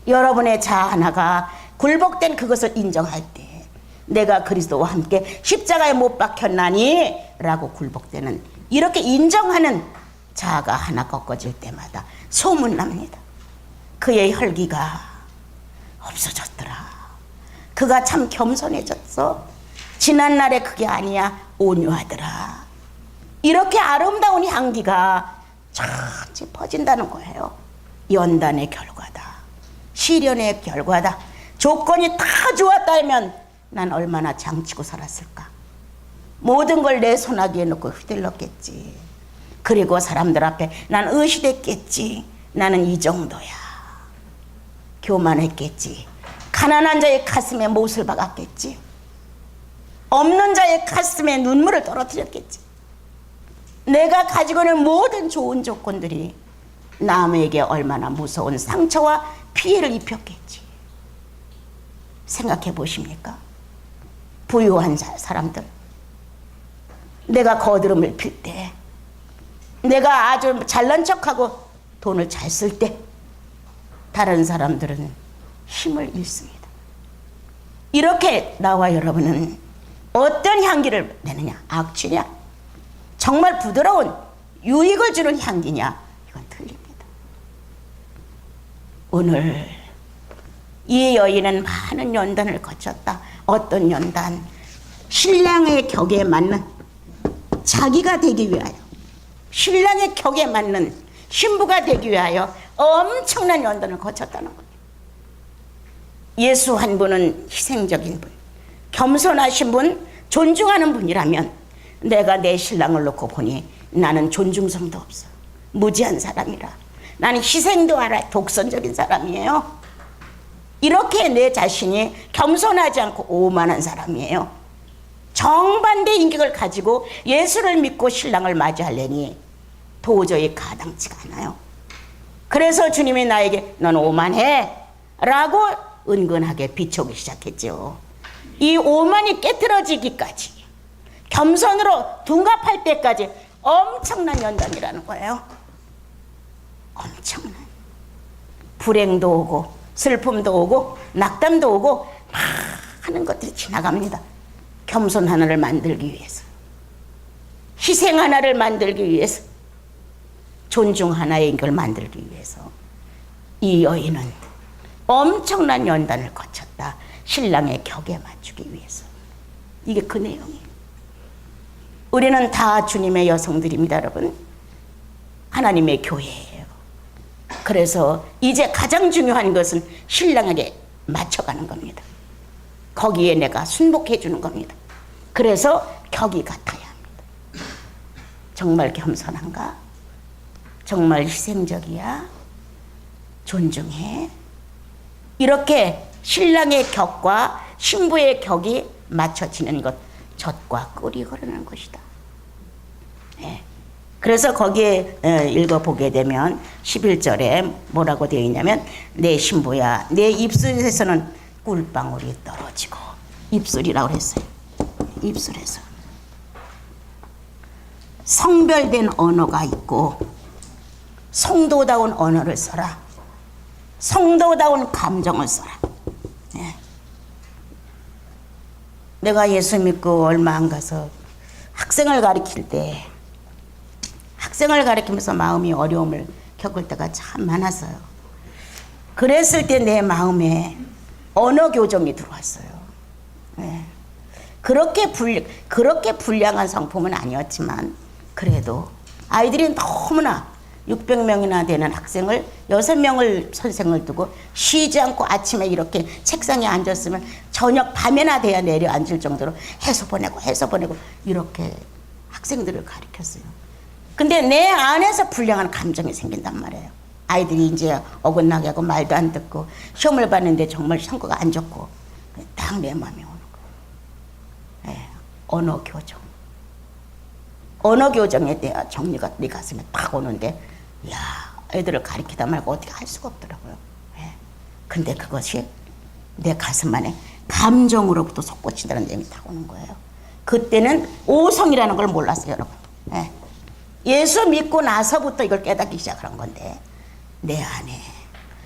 여러분의 자아 하나가 굴복된 그것을 인정할 때 내가 그리스도와 함께 십자가에 못 박혔나니 라고 굴복되는, 이렇게 인정하는 자아가 하나 꺾어질 때마다 소문납니다. 그의 혈기가 없어졌더라. 그가 참 겸손해졌어. 지난날에 그게 아니야, 온유하더라. 이렇게 아름다운 향기가 천지 퍼진다는 거예요. 연단의 결과다. 시련의 결과다. 조건이 다 좋았다면 난 얼마나 장치고 살았을까. 모든 걸 내 손아귀에 넣고 휘둘렀겠지. 그리고 사람들 앞에 난 의시됐겠지. 나는 이 정도야. 교만했겠지. 가난한 자의 가슴에 못을 박았겠지. 없는 자의 가슴에 눈물을 떨어뜨렸겠지. 내가 가지고 있는 모든 좋은 조건들이 남에게 얼마나 무서운 상처와 피해를 입혔겠지. 생각해 보십니까? 부유한 사람들, 내가 거드름을 필 때, 내가 아주 잘난 척하고 돈을 잘 쓸 때 다른 사람들은 힘을 잃습니다. 이렇게 나와 여러분은 어떤 향기를 내느냐? 악취냐? 정말 부드러운 유익을 주는 향기냐? 이건 틀립니다. 오늘 이 여인은 많은 연단을 거쳤다. 어떤 연단? 신랑의 격에 맞는, 자기가 되기 위하여, 신랑의 격에 맞는 신부가 되기 위하여 엄청난 연단을 거쳤다는 거예요. 예수 한 분은 희생적인 분, 겸손하신 분, 존중하는 분이라면 내가 내 신랑을 놓고 보니 나는 존중성도 없어. 무지한 사람이라. 나는 희생도 알아. 독선적인 사람이에요. 이렇게 내 자신이 겸손하지 않고 오만한 사람이에요. 정반대 인격을 가지고 예수를 믿고 신랑을 맞이하려니 도저히 가당치가 않아요. 그래서 주님이 나에게 넌 오만해 라고 은근하게 비춰오기 시작했죠. 이 오만이 깨트러지기까지, 겸손으로 둔갑할 때까지 엄청난 연단이라는 거예요. 엄청난. 불행도 오고 슬픔도 오고 낙담도 오고 많은 것들이 지나갑니다. 겸손 하나를 만들기 위해서, 희생 하나를 만들기 위해서, 존중 하나의 걸 만들기 위해서 이 여인은 엄청난 연단을 거쳤다. 신랑의 격에 맞추기 위해서. 이게 그 내용이에요. 우리는 다 주님의 여성들입니다, 여러분. 하나님의 교회예요. 그래서 이제 가장 중요한 것은 신랑에게 맞춰가는 겁니다. 거기에 내가 순복해 주는 겁니다. 그래서 격이 같아야 합니다. 정말 겸손한가? 정말 희생적이야? 존중해? 이렇게 신랑의 격과 신부의 격이 맞춰지는 것, 젖과 꿀이 흐르는 것이다. 네. 그래서 거기에 읽어보게 되면 11절에 뭐라고 되어 있냐면 내 신부야 내 입술에서는 꿀방울이 떨어지고, 입술이라고 했어요. 입술에서 성별된 언어가 있고 성도다운 언어를 써라. 성도다운 감정을 써라. 네. 내가 예수 믿고 얼마 안 가서 학생을 가르칠 때, 학생을 가르치면서 마음이 어려움을 겪을 때가 참 많았어요. 그랬을 때 내 마음에 언어 교정이 들어왔어요. 네. 그렇게 불량한 성품은 아니었지만 그래도 아이들이 너무나 600명이나 되는 학생을 6명을 선생을 두고 쉬지 않고 아침에 이렇게 책상에 앉았으면 저녁 밤에나 돼야 내려앉을 정도로 해서 보내고 이렇게 학생들을 가르쳤어요. 근데 내 안에서 불량한 감정이 생긴단 말이에요. 아이들이 이제 어긋나게 하고 말도 안 듣고 시험을 봤는데 정말 성과가 안 좋고 딱 내 마음에 오는 거예요. 네, 언어 교정. 언어 교정에 대한 정리가 네 가슴에 딱 오는데, 야, 애들을 가르치다 말고 어떻게 할 수가 없더라고요. 네. 근데 그것이 내 가슴 안에 감정으로부터 솟구친다는 내용이 딱 오는 거예요. 그때는 오성이라는 걸 몰랐어요, 여러분. 네. 예수 믿고 나서부터 이걸 깨닫기 시작한 건데, 내 안에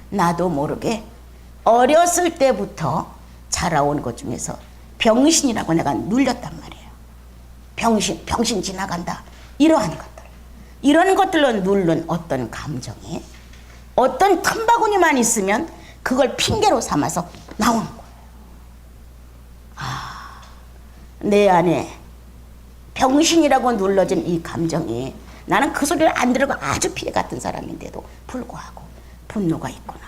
나도 모르게 어렸을 때부터 자라온 것 중에서 병신이라고 내가 눌렸단 말이에요. 병신 지나간다. 이러한 것들. 이런 것들로 누른 어떤 감정이 어떤 틈바구니만 있으면 그걸 핑계로 삼아서 나오는 거예요. 아, 내 안에 병신이라고 눌러진 이 감정이, 나는 그 소리를 안 들어도 아주 피해 같은 사람인데도 불구하고 분노가 있구나.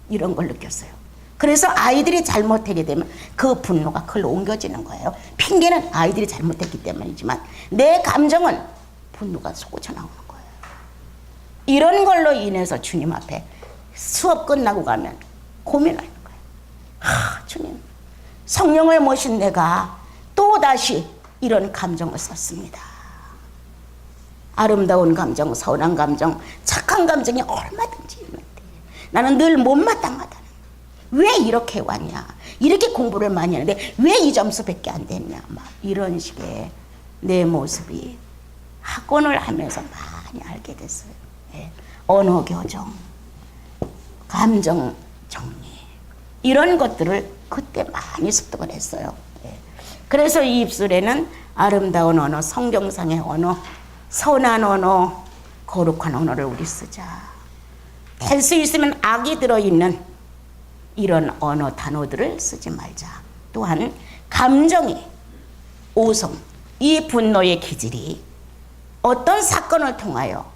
이런 걸 느꼈어요. 그래서 아이들이 잘못하게 되면 그 분노가 그걸로 옮겨지는 거예요. 핑계는 아이들이 잘못했기 때문이지만 내 감정은 분노가 솟구쳐 나오는 거예요. 이런 걸로 인해서 주님 앞에 수업 끝나고 가면 고민하는 거예요. 주님, 성령을 모신 내가 또다시 이런 감정을 썼습니다. 아름다운 감정, 선한 감정, 착한 감정이 얼마든지 있는데 나는 늘 못마땅하다는, 왜 이렇게 왔냐, 이렇게 공부를 많이 하는데 왜 이 점수밖에 안 됐냐, 막 이런 식의 내 모습이 학원을 하면서 많이 알게 됐어요. 예. 언어 교정, 감정 정리, 이런 것들을 그때 많이 습득을 했어요. 예. 그래서 이 입술에는 아름다운 언어, 성경상의 언어, 선한 언어, 거룩한 언어를 우리 쓰자. 될 수 있으면 악이 들어있는 이런 언어 단어들을 쓰지 말자. 또한 감정이, 오성, 이 분노의 기질이 어떤 사건을 통하여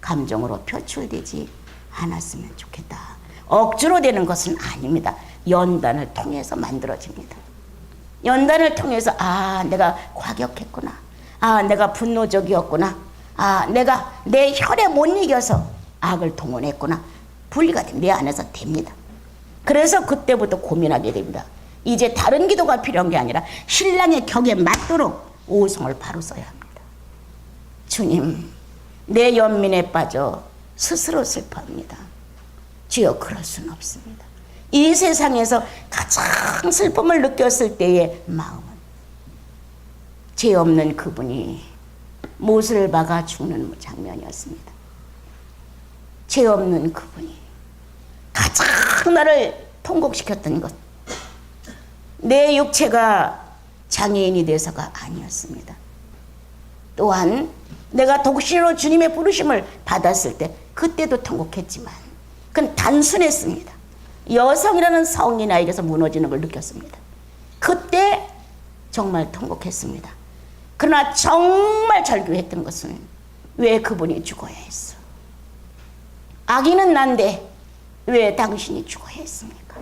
감정으로 표출되지 않았으면 좋겠다. 억지로 되는 것은 아닙니다. 연단을 통해서 만들어집니다. 연단을 통해서 내가 과격했구나, 내가 분노적이었구나, 내가 내 혈에 못 이겨서 악을 동원했구나, 분리가 내 안에서 됩니다. 그래서 그때부터 고민하게 됩니다. 이제 다른 기도가 필요한 게 아니라 신랑의 격에 맞도록 오성을 바로 써야 합니다. 주님, 내 연민에 빠져 스스로 슬퍼합니다. 주여, 그럴 수는 없습니다. 이 세상에서 가장 슬픔을 느꼈을 때의 마음은 죄 없는 그분이 못을 박아 죽는 장면이었습니다. 죄 없는 그분이 가장 나를 통곡시켰던 것, 내 육체가 장애인이 돼서가 아니었습니다. 또한 내가 독신으로 주님의 부르심을 받았을 때 그때도 통곡했지만 그건 단순했습니다. 여성이라는 성이 나에게서 무너지는 걸 느꼈습니다. 그때 정말 통곡했습니다. 그러나 정말 절규했던 것은 왜 그분이 죽어야 했어? 악인은 난데 왜 당신이 죽어야 했습니까?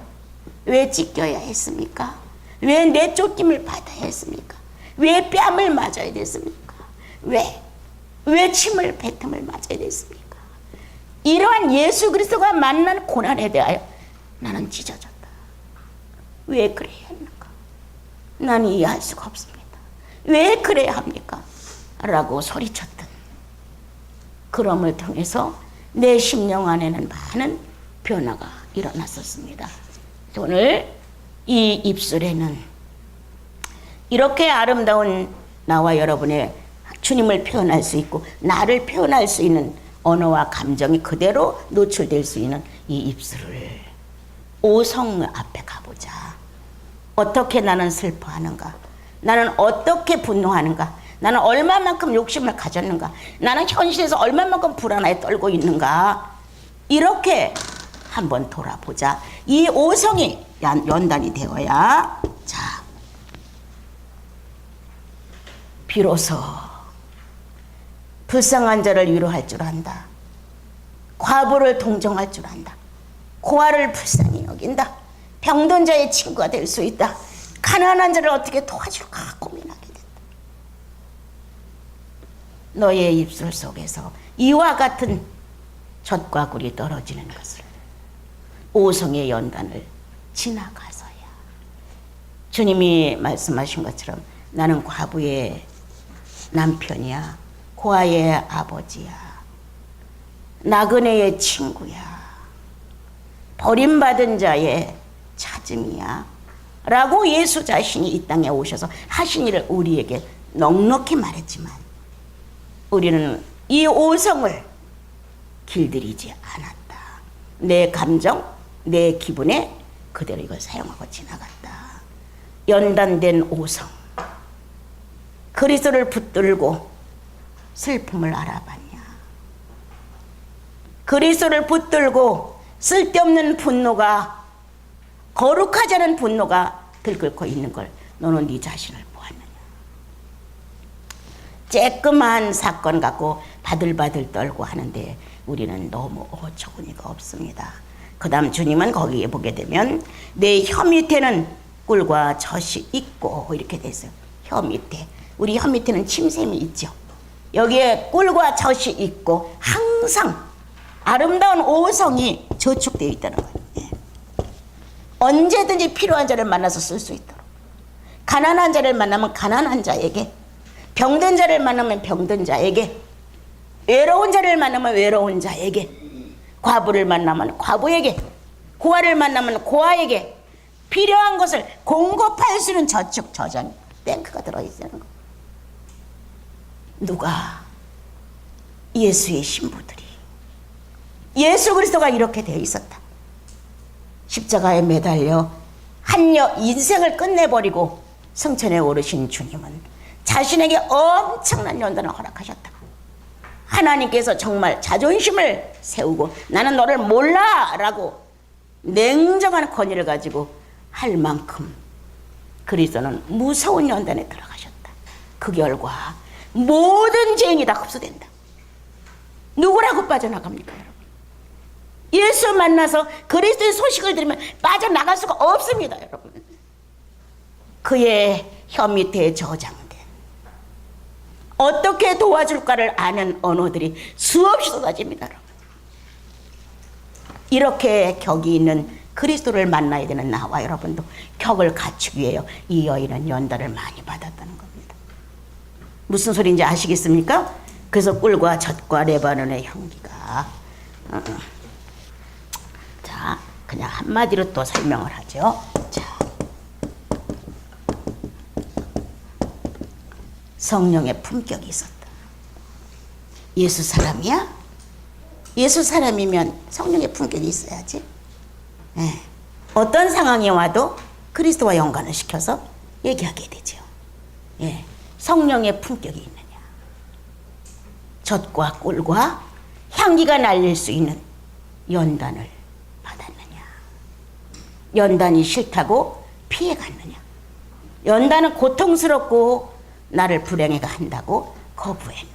왜 찢겨야 했습니까? 왜 내쫓김을 받아야 했습니까? 왜 뺨을 맞아야 됐습니까? 왜 침을 뱉음을 맞아야 됐습니까? 이러한 예수 그리스도가 만난 고난에 대하여 나는 찢어졌다. 왜 그래야 했는가? 나는 이해할 수가 없습니다. 왜 그래야 합니까? 라고 소리쳤던 그럼을 통해서 내 심령 안에는 많은 변화가 일어났었습니다. 오늘 이 입술에는 이렇게 아름다운 나와 여러분의 주님을 표현할 수 있고 나를 표현할 수 있는 언어와 감정이 그대로 노출될 수 있는 이 입술을 오성 앞에 가보자. 어떻게 나는 슬퍼하는가? 나는 어떻게 분노하는가? 나는 얼마만큼 욕심을 가졌는가? 나는 현실에서 얼마만큼 불안하게 떨고 있는가? 이렇게 한번 돌아보자. 이 오성이 연단이 되어야, 자, 비로소 불쌍한 자를 위로할 줄 안다. 과부를 동정할 줄 안다. 고아를 불쌍히 여긴다. 병든 자의 친구가 될 수 있다. 가난한 자를 어떻게 도와줄까 고민하게 된다. 너의 입술 속에서 이와 같은 젖과 꿀이 떨어지는 것을 오성의 연단을 지나가서야. 주님이 말씀하신 것처럼 나는 과부의 남편이야, 고아의 아버지야, 나그네의 친구야, 버림받은 자의 찾음이야 라고 예수 자신이 이 땅에 오셔서 하신 일을 우리에게 넉넉히 말했지만 우리는 이 오성을 길들이지 않았다. 내 감정, 내 기분에 그대로 이걸 사용하고 지나갔다. 연단된 오성, 그리스도를 붙들고 슬픔을 알아봤냐? 그리스도를 붙들고 쓸데없는 분노가, 거룩하지 않은 분노가 들끓고 있는 걸 너는 네 자신을 보았느냐? 쬐끄만 사건 갖고 바들바들 떨고 하는데 우리는 너무 어처구니가 없습니다. 그 다음 주님은 거기에 보게 되면 내 혀 밑에는 꿀과 젖이 있고 이렇게 됐어요. 혀 밑에, 우리 혀 밑에는 침샘이 있죠. 여기에 꿀과 젖이 있고 항상 아름다운 오성이 저축되어 있다는 거예요. 예. 언제든지 필요한 자를 만나서 쓸 수 있도록. 가난한 자를 만나면 가난한 자에게, 병든 자를 만나면 병든 자에게, 외로운 자를 만나면 외로운 자에게, 과부를 만나면 과부에게, 고아를 만나면 고아에게 필요한 것을 공급할 수 있는 저축, 저장, 뱅크가 들어있다는 거예요. 누가? 예수의 신부들이. 예수 그리스도가 이렇게 되어 있었다. 십자가에 매달려 한여 인생을 끝내버리고 승천에 오르신 주님은 자신에게 엄청난 연단을 허락하셨다. 하나님께서 정말 자존심을 세우고 나는 너를 몰라 라고 냉정한 권위를 가지고 할 만큼 그리스도는 무서운 연단에 들어가셨다. 그 결과 모든 죄인이 다 흡수된다. 누구라고 빠져나갑니까, 여러분? 예수 만나서 그리스도의 소식을 들으면 빠져나갈 수가 없습니다, 여러분. 그의 혀 밑에 저장된 어떻게 도와줄까를 아는 언어들이 수없이 쏟아집니다, 여러분. 이렇게 격이 있는 그리스도를 만나야 되는 나와 여러분도 격을 갖추기 위해 이 여인은 연단을 많이 받았다는 겁니다. 무슨 소리인지 아시겠습니까? 그래서 꿀과 젖과 레바논의 향기가 자, 그냥 한마디로 또 설명을 하죠. 자, 성령의 품격이 있었다. 예수 사람이야? 예수 사람이면 성령의 품격이 있어야지. 예. 어떤 상황이 와도 그리스도와 연관을 시켜서 얘기하게 되죠. 예. 성령의 품격이 있느냐, 젖과 꿀과 향기가 날릴 수 있는 연단을 받았느냐, 연단이 싫다고 피해갔느냐, 연단은 고통스럽고 나를 불행하게 한다고 거부했느냐.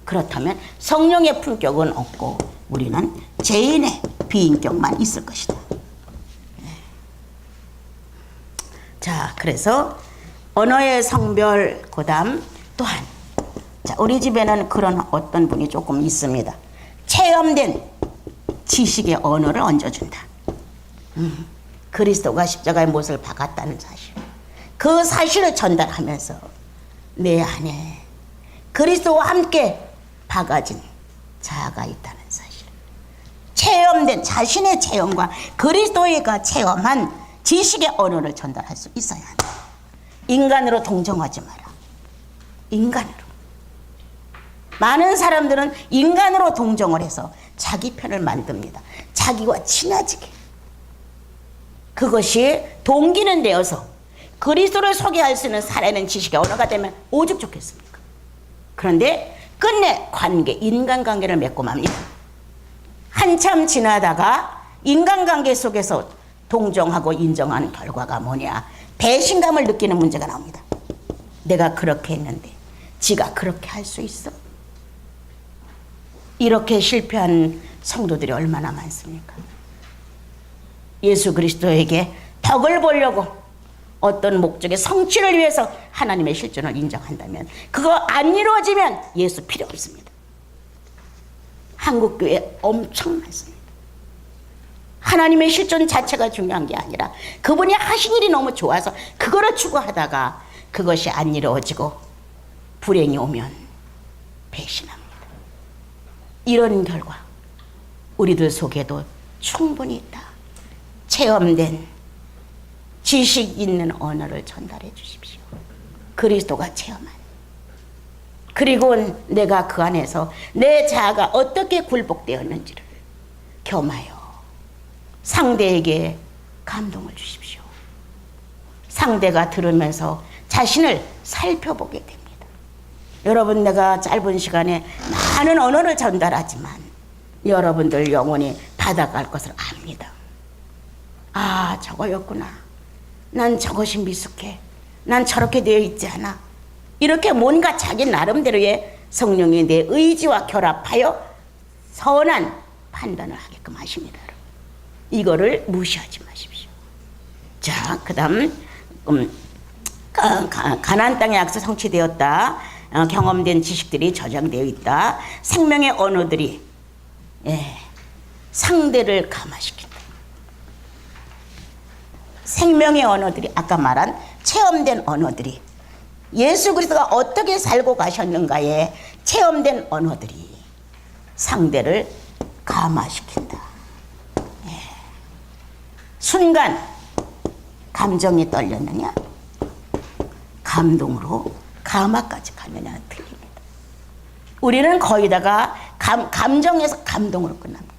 그렇다면 성령의 품격은 없고 우리는 죄인의 비인격만 있을 것이다. 자, 그래서 언어의 성별, 그다음 또한, 자, 우리 집에는 그런 어떤 분이 조금 있습니다. 체험된 지식의 언어를 얹어준다. 그리스도가 십자가의 못을 박았다는 사실, 그 사실을 전달하면서 내 안에 그리스도와 함께 박아진 자아가 있다는 사실, 체험된 자신의 체험과 그리스도가 체험한 지식의 언어를 전달할 수 있어야 한다. 인간으로 동정하지 마라. 인간으로. 많은 사람들은 인간으로 동정을 해서 자기 편을 만듭니다. 자기와 친해지게. 그것이 동기는 되어서 그리스도를 소개할 수 있는 살아있는 지식의 언어가 되면 오죽 좋겠습니까? 그런데 끝내 관계, 인간관계를 맺고 맙니다. 한참 지나다가 인간관계 속에서 동정하고 인정하는 결과가 뭐냐? 배신감을 느끼는 문제가 나옵니다. 내가 그렇게 했는데 지가 그렇게 할 수 있어? 이렇게 실패한 성도들이 얼마나 많습니까? 예수 그리스도에게 덕을 보려고 어떤 목적의 성취를 위해서 하나님의 실존을 인정한다면, 그거 안 이루어지면 예수 필요 없습니다. 한국교회 엄청 많습니다. 하나님의 실존 자체가 중요한 게 아니라 그분이 하신 일이 너무 좋아서 그거를 추구하다가 그것이 안 이루어지고 불행이 오면 배신합니다. 이런 결과 우리들 속에도 충분히 있다. 체험된 지식 있는 언어를 전달해 주십시오. 그리스도가 체험한, 그리고 내가 그 안에서 내 자아가 어떻게 굴복되었는지를 겸하여 상대에게 감동을 주십시오. 상대가 들으면서 자신을 살펴보게 됩니다. 여러분, 내가 짧은 시간에 많은 언어를 전달하지만 여러분들 영혼이 받아갈 것을 압니다. 아, 저거였구나. 난 저것이 미숙해. 난 저렇게 되어 있지 않아. 이렇게 뭔가 자기 나름대로의 성령이 내 의지와 결합하여 선한 판단을 하게끔 하십니다. 이거를 무시하지 마십시오. 자, 그 다음 가나안 땅의 약속 성취되었다. 경험된 지식들이 저장되어 있다. 생명의 언어들이 상대를 감화시킨다. 생명의 언어들이, 아까 말한 체험된 언어들이, 예수 그리스도가 어떻게 살고 가셨는가에 체험된 언어들이 상대를 감화시킨다. 순간 감정이 떨렸느냐, 감동으로 감화까지 가느냐는 틀립니다. 우리는 거의다가 감정에서 감동으로 끝납니다.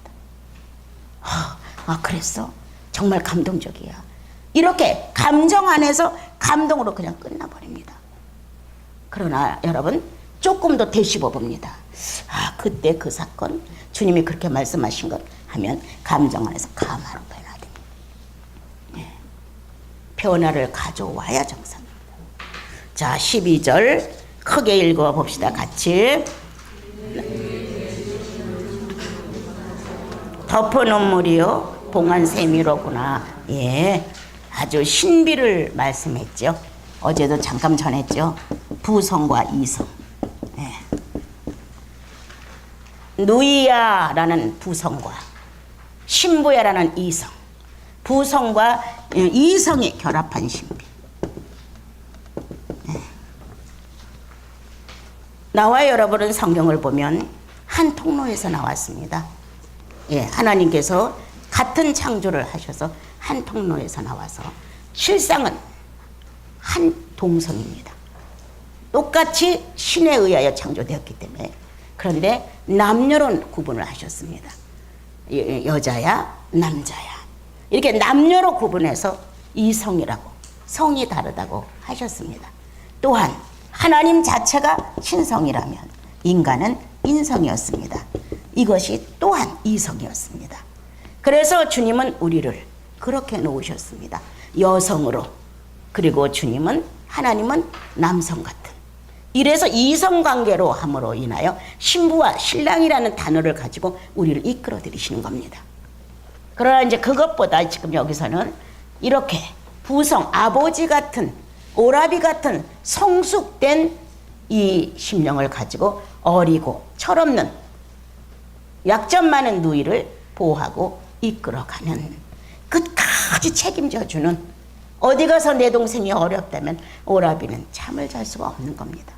그랬어? 정말 감동적이야. 이렇게 감정 안에서 감동으로 그냥 끝나버립니다. 그러나 여러분, 조금 더 되씹어 봅니다. 그때 그 사건, 주님이 그렇게 말씀하신 것 하면 감정 안에서 감화로 변화됩니다. 변화를 가져와야 정상입니다. 자, 12절 크게 읽어 봅시다. 같이. 덮어 눈물이요 봉한 셈이로구나. 아주 신비를 말씀했죠. 어제도 잠깐 전했죠. 부성과 이성. 누이야라는 부성과 신부야라는 이성, 부성과 이성이 결합한 신비. 나와 여러분은 성경을 보면 한 통로에서 나왔습니다. 하나님께서 같은 창조를 하셔서 한 통로에서 나와서 실상은 한 동성입니다. 똑같이 신에 의하여 창조되었기 때문에. 그런데 남녀로 구분을 하셨습니다. 여자야 남자야 이렇게 남녀로 구분해서 이성이라고, 성이 다르다고 하셨습니다. 또한 하나님 자체가 신성이라면 인간은 인성이었습니다. 이것이 또한 이성이었습니다. 그래서 주님은 우리를 그렇게 놓으셨습니다. 여성으로. 그리고 하나님은 남성 같은. 이래서 이성관계로 함으로 인하여 신부와 신랑이라는 단어를 가지고 우리를 이끌어 들이시는 겁니다. 그러나 이제 그것보다 지금 여기서는 이렇게 부성, 아버지 같은, 오라비 같은 성숙된 이 심령을 가지고 어리고 철없는 약점 많은 누이를 보호하고 이끌어가는, 끝까지 책임져주는, 어디 가서 내 동생이 어렵다면 오라비는 잠을 잘 수가 없는 겁니다.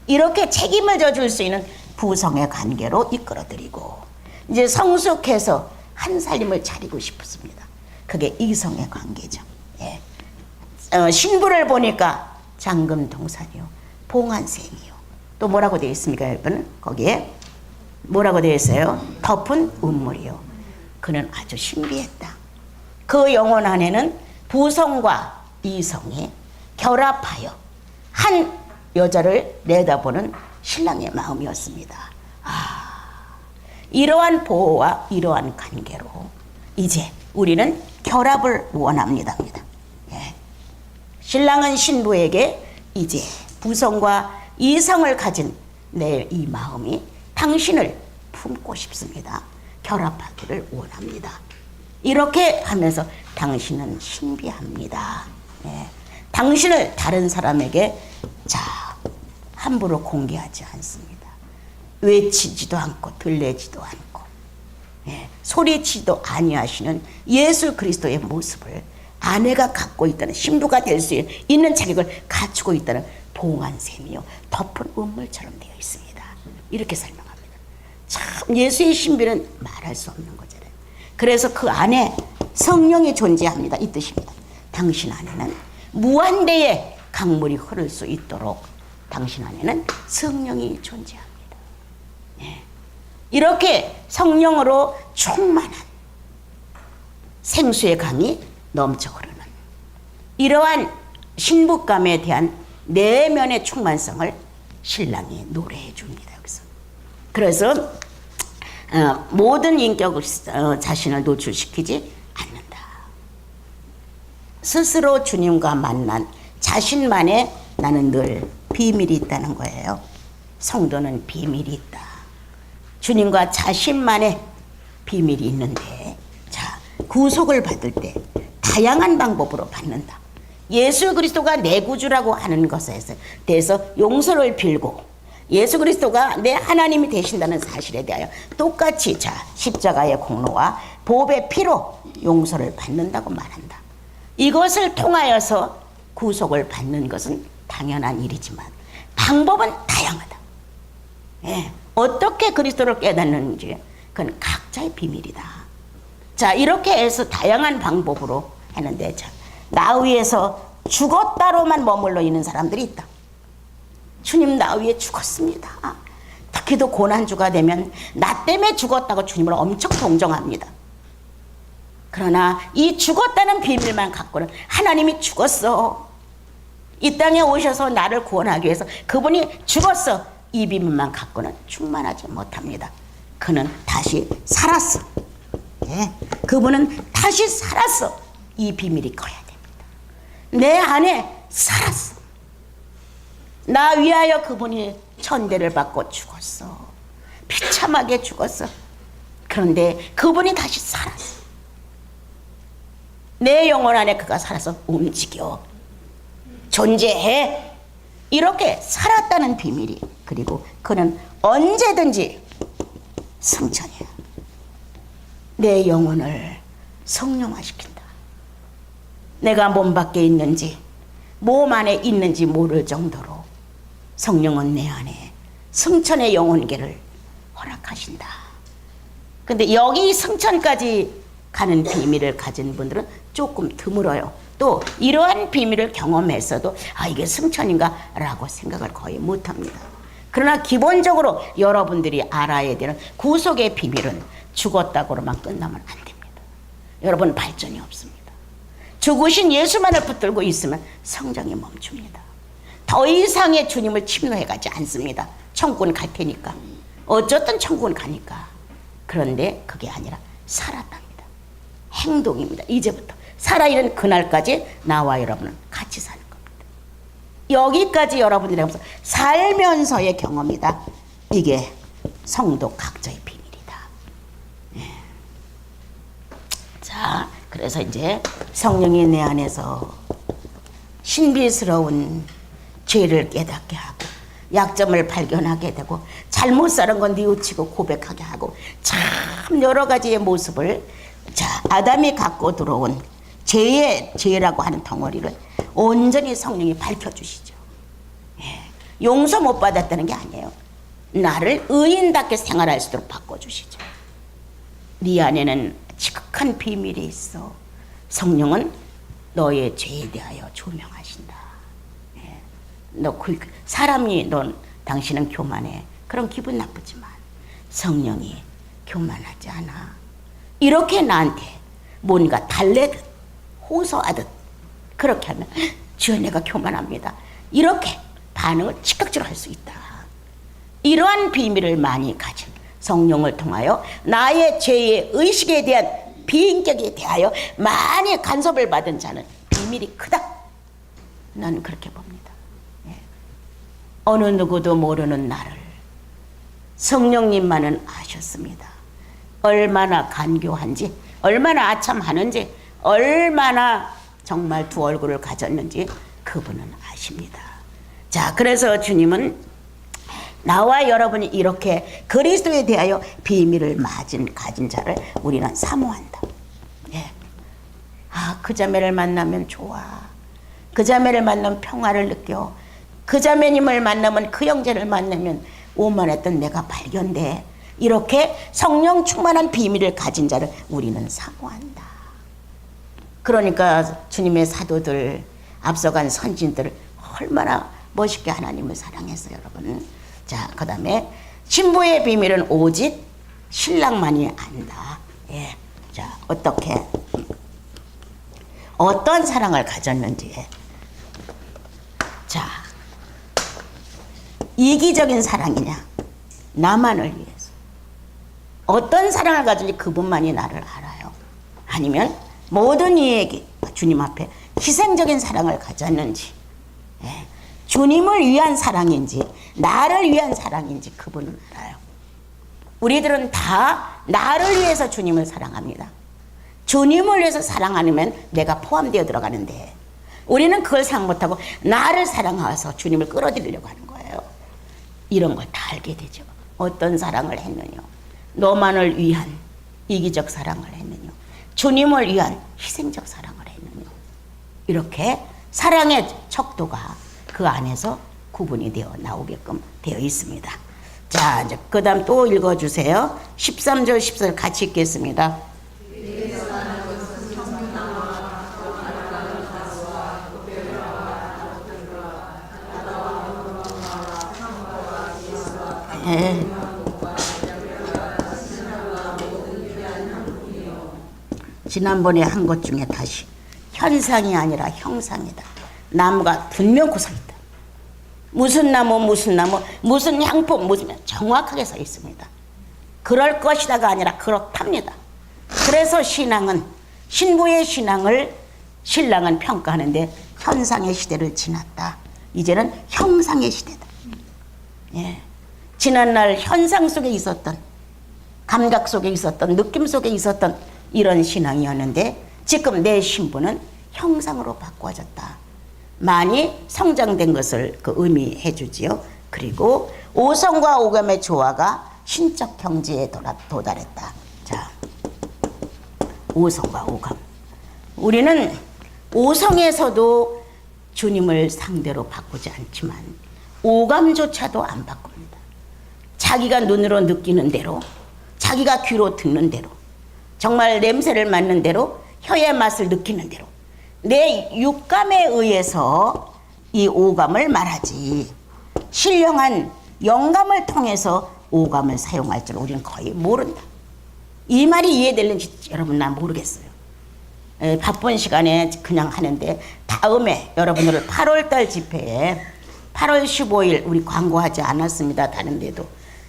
이렇게 책임을 져줄 수 있는 부성의 관계로 이끌어드리고, 이제 성숙해서 한 살림을 차리고 싶습니다. 그게 이성의 관계죠. 신부를 보니까 장금 동산이요 봉한 셈이요. 또 뭐라고 되어 있습니까, 여러분? 거기에 뭐라고 되어 있어요? 덮은 운물이요. 그는 아주 신비했다. 그 영혼 안에는 부성과 이성이 결합하여 한 여자를 내다보는 신랑의 마음이었습니다. 이러한 보호와 이러한 관계로 이제 우리는 결합을 원합니다. 신랑은 신부에게 이제 부성과 이성을 가진 내 이 마음이 당신을 품고 싶습니다. 결합하기를 원합니다. 이렇게 하면서 당신은 신비합니다. 당신을 다른 사람에게 함부로 공개하지 않습니다. 외치지도 않고 들레지도 않고 소리치도 아니하시는 예수 그리스도의 모습을 아내가 갖고 있다는, 신부가 될 수 있는 자격을 갖추고 있다는 봉한 셈이요 덮은 운물처럼 되어 있습니다. 이렇게 설명합니다. 참 예수의 신비는 말할 수 없는 거잖아요. 그래서 그 안에 성령이 존재합니다. 이 뜻입니다. 당신 안에는 무한대의 강물이 흐를 수 있도록 당신 안에는 성령이 존재합니다. 이렇게 성령으로 충만한 생수의 강이 넘쳐 흐르는 이러한 신부감에 대한 내면의 충만성을 신랑이 노래해 줍니다. 여기서. 그래서 모든 인격을 자신을 노출시키지 않는다. 스스로 주님과 만난 자신만의 나는 늘 비밀이 있다는 거예요. 성도는 비밀이 있다. 주님과 자신만의 비밀이 있는데, 구속을 받을 때 다양한 방법으로 받는다. 예수 그리스도가 내 구주라고 하는 것에 대해서 용서를 빌고 예수 그리스도가 내 하나님이 되신다는 사실에 대하여 똑같이 자 십자가의 공로와 보배의 피로 용서를 받는다고 말한다. 이것을 통하여서 구속을 받는 것은 당연한 일이지만 방법은 다양하다. 예, 어떻게 그리스도를 깨닫는지 그건 각자의 비밀이다. 자, 이렇게 해서 다양한 방법으로 했는데, 자, 나 위에서 죽었다로만 머물러 있는 사람들이 있다. 주님 나 위에 죽었습니다. 특히도 고난주가 되면 나 때문에 죽었다고 주님을 엄청 동정합니다. 그러나 이 죽었다는 비밀만 갖고는 하나님이 죽었어, 이 땅에 오셔서 나를 구원하기 위해서 그분이 죽었어, 이 비밀만 갖고는 충만하지 못합니다. 그는 다시 살았어. 예, 그분은 다시 살았어. 이 비밀이 커야 됩니다. 내 안에 살았어. 나 위하여 그분이 천대를 받고 죽었어. 비참하게 죽었어. 그런데 그분이 다시 살았어. 내 영혼 안에 그가 살아서 움직여 존재해. 이렇게 살았다는 비밀이, 그리고 그는 언제든지 승천이야. 내 영혼을 성령화시킨다. 내가 몸 밖에 있는지 몸 안에 있는지 모를 정도로 성령은 내 안에 승천의 영혼계를 허락하신다. 근데 여기 승천까지 가는 비밀을 가진 분들은 조금 드물어요. 또 이러한 비밀을 경험했어도 이게 승천인가 라고 생각을 거의 못합니다. 그러나 기본적으로 여러분들이 알아야 되는 구속의 비밀은 죽었다고로만 끝나면 안 됩니다. 여러분, 발전이 없습니다. 죽으신 예수만을 붙들고 있으면 성장이 멈춥니다. 더 이상의 주님을 침노해가지 않습니다. 천국은 갈 테니까. 어쨌든 천국은 가니까. 그런데 그게 아니라 살았답니다. 행동입니다. 이제부터 살아있는 그날까지 나와 여러분은 같이 사는 겁니다. 여기까지 여러분들이 하면서 살면서의 경험이다. 이게 성도 각자의 비밀이다. 예. 자, 그래서 이제 성령이 내 안에서 신비스러운 죄를 깨닫게 하고 약점을 발견하게 되고 잘못 사는 건 뉘우치고 고백하게 하고 참 여러 가지의 모습을, 자, 아담이 갖고 들어온 죄라고 하는 덩어리를 온전히 성령이 밝혀주시죠. 예. 용서 못 받았다는 게 아니에요. 나를 의인답게 생활할 수 있도록 바꿔주시죠. 네 안에는 지극한 비밀이 있어. 성령은 너의 죄에 대하여 조명하신다. 예. 사람이 당신은 교만해. 그럼 기분 나쁘지만 성령이 교만하지 않아. 이렇게 나한테 뭔가 달래듯 호소하듯 그렇게 하면 주여 내가 교만합니다. 이렇게 반응을 즉각적으로 할 수 있다. 이러한 비밀을 많이 가진 성령을 통하여 나의 죄의 의식에 대한 비인격에 대하여 많이 간섭을 받은 자는 비밀이 크다. 나는 그렇게 봅니다. 예. 어느 누구도 모르는 나를 성령님만은 아셨습니다. 얼마나 간교한지, 얼마나 아참하는지, 얼마나 정말 두 얼굴을 가졌는지 그분은 아십니다. 자, 그래서 주님은 나와 여러분이 이렇게 그리스도에 대하여 비밀을 가진 자를 우리는 사모한다. 예. 그 자매를 만나면 좋아. 그 자매를 만나면 평화를 느껴. 그 자매님을 만나면, 그 형제를 만나면 오만했던 내가 발견돼. 이렇게 성령 충만한 비밀을 가진 자를 우리는 사모한다. 그러니까 주님의 사도들, 앞서간 선진들 얼마나 멋있게 하나님을 사랑했어요, 여러분. 자, 그 다음에 신부의 비밀은 오직 신랑만이 안다. 예. 자, 어떤 사랑을 가졌는지. 자, 이기적인 사랑이냐, 나만을 위해서 어떤 사랑을 가졌는지 그분만이 나를 알아요. 아니면 모든 이에게 주님 앞에 희생적인 사랑을 가졌는지, 예. 주님을 위한 사랑인지 나를 위한 사랑인지 그분은 알아요. 우리들은 다 나를 위해서 주님을 사랑합니다. 주님을 위해서 사랑하면 내가 포함되어 들어가는데 우리는 그걸 생각 못하고 나를 사랑해서 주님을 끌어들이려고 하는 거예요. 이런 걸 다 알게 되죠. 어떤 사랑을 했느냐, 너만을 위한 이기적 사랑을 했느냐, 주님을 위한 희생적 사랑을 했느냐, 이렇게 사랑의 척도가 그 안에서 구분이 되어 나오게끔 되어 있습니다. 자, 이제 그 다음 또 읽어주세요. 13절 14절 같이 읽겠습니다. 네. 지난번에 한 것 중에 다시 현상이 아니라 형상이다. 나무가 분명 구성있다. 무슨 나무 무슨 나무 무슨 향품 무슨 정확하게 써 있습니다. 그럴 것이다가 아니라 그렇답니다. 그래서 신앙은 신부의 신앙을 신랑은 평가하는데 현상의 시대를 지났다. 이제는 형상의 시대다. 예. 지난날 현상 속에 있었던 감각 속에 있었던 느낌 속에 있었던 이런 신앙이었는데 지금 내 신부는 형상으로 바꿔졌다. 많이 성장된 것을 의미해 주지요. 그리고 오성과 오감의 조화가 신적 경지에 도달했다. 자, 오성과 오감. 우리는 오성에서도 주님을 상대로 바꾸지 않지만 오감조차도 안 바꿉니다. 자기가 눈으로 느끼는 대로, 자기가 귀로 듣는 대로, 정말 냄새를 맡는 대로, 혀의 맛을 느끼는 대로 내 육감에 의해서 이 오감을 말하지, 신령한 영감을 통해서 오감을 사용할 줄 우리는 거의 모른다. 이 말이 이해되는지 여러분 난 모르겠어요. 바쁜 시간에 그냥 하는데 다음에 여러분들 8월달 집회에 8월 15일 우리 광고하지 않았습니다. 다른데도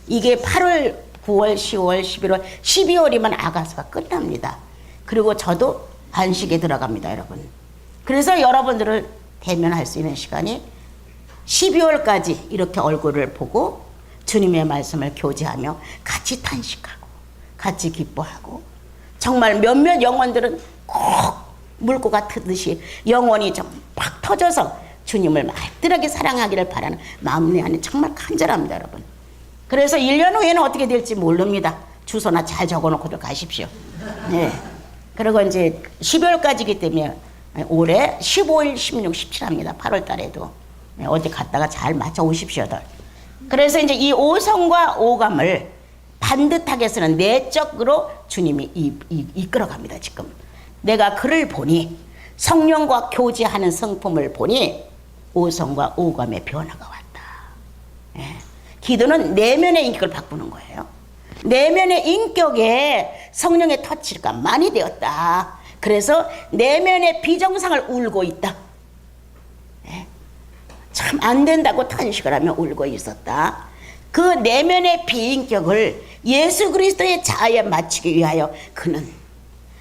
이게 8월 9월 10월 11월 12월이면 아가서가 끝납니다. 그리고 저도 안식에 들어갑니다. 여러분. 그래서 여러분들을 대면할 수 있는 시간이 12월까지 이렇게 얼굴을 보고 주님의 말씀을 교제하며 같이 탄식하고 같이 기뻐하고, 정말 몇몇 영혼들은 꼭 물고가 트듯이 영혼이 좀 팍 터져서 주님을 알뜰하게 사랑하기를 바라는 마음 내 안에 정말 간절합니다. 여러분. 그래서 1년 후에는 어떻게 될지 모릅니다. 주소나 잘 적어놓고도 가십시오. 네. 그리고 이제 12월까지이기 때문에 올해 15일, 16, 17 합니다. 8월 달에도. 네, 어디 갔다가 잘 맞춰 오십시오들. 그래서 이제 이 오성과 오감을 반듯하게 쓰는 내적으로 주님이 이끌어갑니다. 지금 내가 그를 보니, 성령과 교제하는 성품을 보니 오성과 오감의 변화가 왔다. 예. 기도는 내면의 인격을 바꾸는 거예요. 내면의 인격에 성령의 터치가 많이 되었다. 그래서 내면의 비정상을 울고 있다. 예. 참 안 된다고 탄식을 하며 울고 있었다. 그 내면의 비인격을 예수 그리스도의 자아에 맞추기 위하여 그는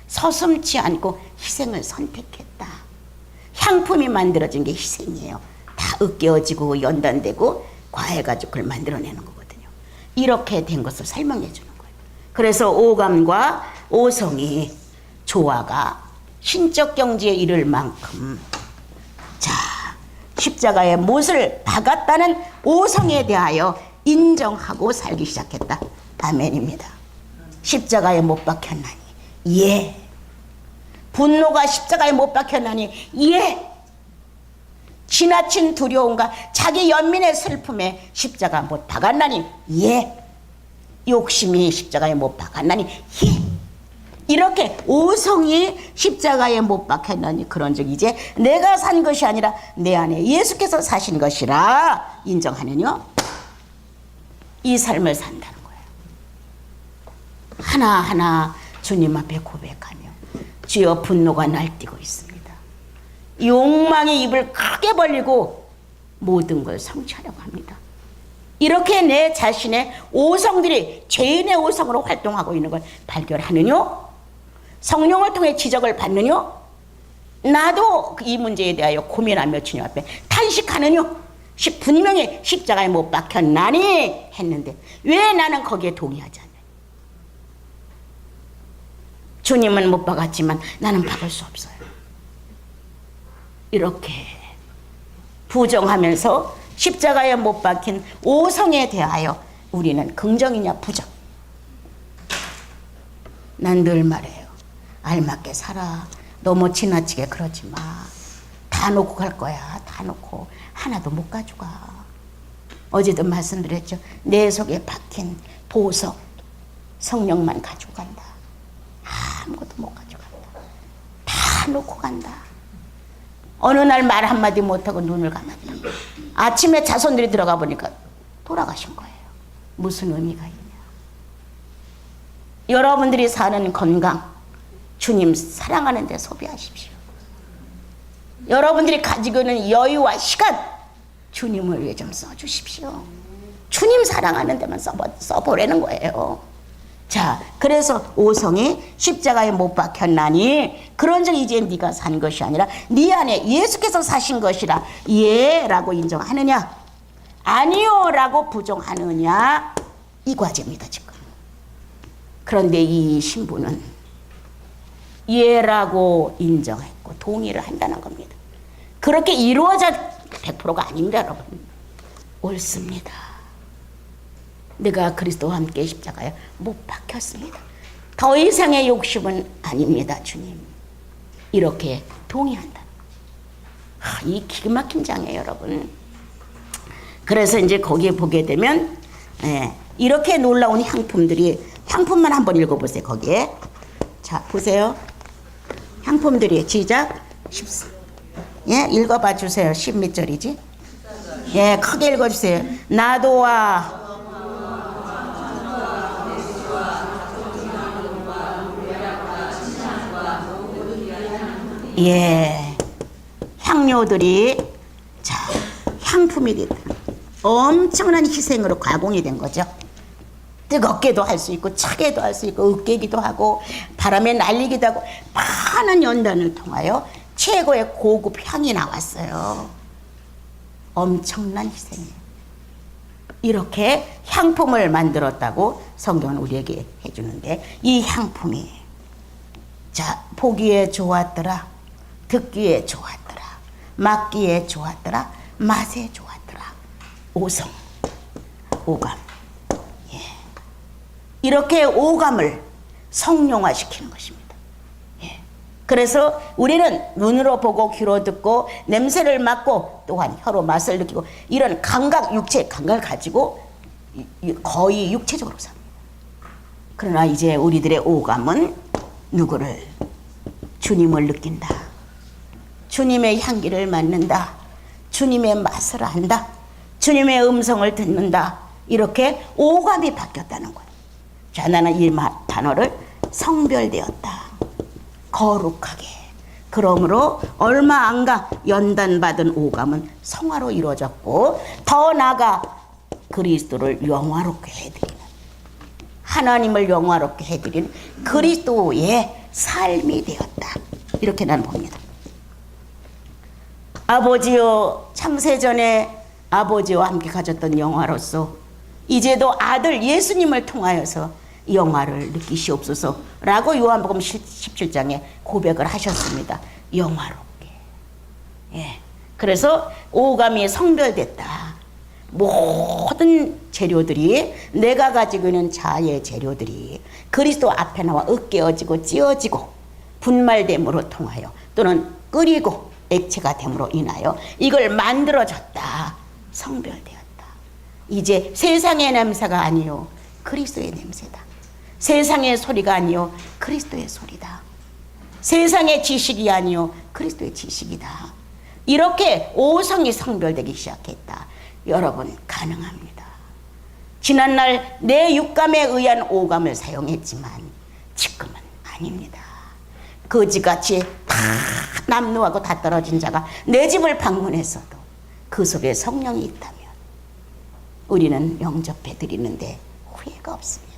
서슴지 않고 희생을 선택했다. 향품이 만들어진 게 희생이에요. 다 으깨어지고 연단되고 과해가지고 그걸 만들어내는 거거든요. 이렇게 된 것을 설명해 주는 거예요. 그래서 오감과 오성이 조화가 신적 경지에 이를 만큼, 자, 십자가의 못을 박았다는 오성에 대하여 인정하고 살기 시작했다. 아멘입니다. 십자가에 못 박혔나니 예. 분노가 십자가에 못 박혔나니 예. 지나친 두려움과 자기 연민의 슬픔에 십자가 못 박았나니 예. 욕심이 십자가에 못 박았나니 예. 이렇게 오성이 십자가에 못 박혔나니 그런즉 이제 내가 산 것이 아니라 내 안에 예수께서 사신 것이라 인정하느뇨. 이 삶을 산다는 거예요. 하나하나 주님 앞에 고백하며 주여 분노가 날뛰고 있습니다. 욕망의 입을 크게 벌리고 모든 걸 성취하려고 합니다. 이렇게 내 자신의 오성들이 죄인의 오성으로 활동하고 있는 걸 발견하느뇨? 성령을 통해 지적을 받느뇨? 나도 이 문제에 대하여 고민하며 주님 앞에 탄식하느뇨? 분명히 십자가에 못 박혔나니 했는데 왜 나는 거기에 동의하지 않냐? 주님은 못 박았지만 나는 박을 수 없어요. 이렇게 부정하면서 십자가에 못 박힌 오성에 대하여 우리는 긍정이냐 부정? 난 늘 말해요. 알맞게 살아. 너무 지나치게 그러지 마. 다 놓고 갈 거야. 다 놓고 하나도 못 가져가. 어제도 말씀드렸죠. 내 속에 박힌 보석 성령만 가지고 간다. 아무것도 못 가져간다. 다 놓고 간다. 어느 날 말 한마디 못하고 눈을 감았다. 아침에 자손들이 들어가 보니까 돌아가신 거예요. 무슨 의미가 있냐. 여러분들이 사는 건강 주님 사랑하는 데 소비하십시오. 여러분들이 가지고 있는 여유와 시간 주님을 위해 좀 써주십시오. 주님 사랑하는 데만 써보라는 거예요. 자, 그래서 오성이 십자가에 못 박혔나니 그런즉 이제 네가 산 것이 아니라 네 안에 예수께서 사신 것이라. 예 라고 인정하느냐 아니요 라고 부정하느냐, 이 과제입니다 지금. 그런데 이 신부는 예라고 인정했고 동의를 한다는 겁니다. 그렇게 이루어져 100%가 아닙니다 여러분. 옳습니다. 내가 그리스도와 함께 십자가에 못 박혔습니다. 더 이상의 욕심은 아닙니다 주님. 이렇게 동의한다. 이 기가 막힌 장이에요 여러분. 그래서 이제 거기에 보게 되면 이렇게 놀라운 향품들이, 향품만 한번 읽어보세요 거기에. 자 보세요. 향품들이 시작. 예, 읽어봐 주세요. 10 몇 절이지? 예, 크게 읽어주세요. 나도와 예, 향료들이 자 향품이 됐다. 엄청난 희생으로 가공이 된 거죠. 뜨겁게도 할 수 있고 차게도 할 수 있고 으깨기도 하고 바람에 날리기도 하고 많은 연단을 통하여 최고의 고급 향이 나왔어요. 엄청난 희생이에요. 이렇게 향품을 만들었다고 성경은 우리에게 해주는데, 이 향품이 자 보기에 좋았더라, 듣기에 좋았더라, 맡기에 좋았더라, 맛에 좋았더라. 오성, 오감. 예. 이렇게 오감을 성령화시키는 것입니다. 예. 그래서 우리는 눈으로 보고 귀로 듣고 냄새를 맡고 또한 혀로 맛을 느끼고 이런 감각, 육체 감각을 가지고 거의 육체적으로 삽니다. 그러나 이제 우리들의 오감은 누구를? 주님을 느낀다. 주님의 향기를 맡는다. 주님의 맛을 안다. 주님의 음성을 듣는다. 이렇게 오감이 바뀌었다는 거예요. 자, 나는 이 단어를 성별되었다. 거룩하게. 그러므로 얼마 안 가 연단받은 오감은 성화로 이루어졌고, 더 나아가 그리스도를 영화롭게 해드리는, 하나님을 영화롭게 해드리는 그리스도의 삶이 되었다. 이렇게 나는 봅니다. 아버지여, 창세전에 아버지와 함께 가졌던 영화로서 이제도 아들 예수님을 통하여서 영화를 느끼시옵소서라고 요한복음 17장에 고백을 하셨습니다. 영화롭게. 예. 그래서 오감이 성별됐다. 모든 재료들이, 내가 가지고 있는 자의 재료들이 그리스도 앞에 나와 으깨어지고 찌어지고 분말됨으로 통하여 또는 끓이고 액체가 됨으로 인하여 이걸 만들어졌다. 성별되었다. 이제 세상의 냄새가 아니요 그리스도의 냄새다. 세상의 소리가 아니요 그리스도의 소리다. 세상의 지식이 아니요 그리스도의 지식이다. 이렇게 오성이 성별되기 시작했다. 여러분, 가능합니다. 지난날 내 육감에 의한 오감을 사용했지만 지금은 아닙니다. 거지같이 다 남루하고 다 떨어진 자가 내 집을 방문했어도 그 속에 성령이 있다면 우리는 영접해 드리는데 후회가 없습니다.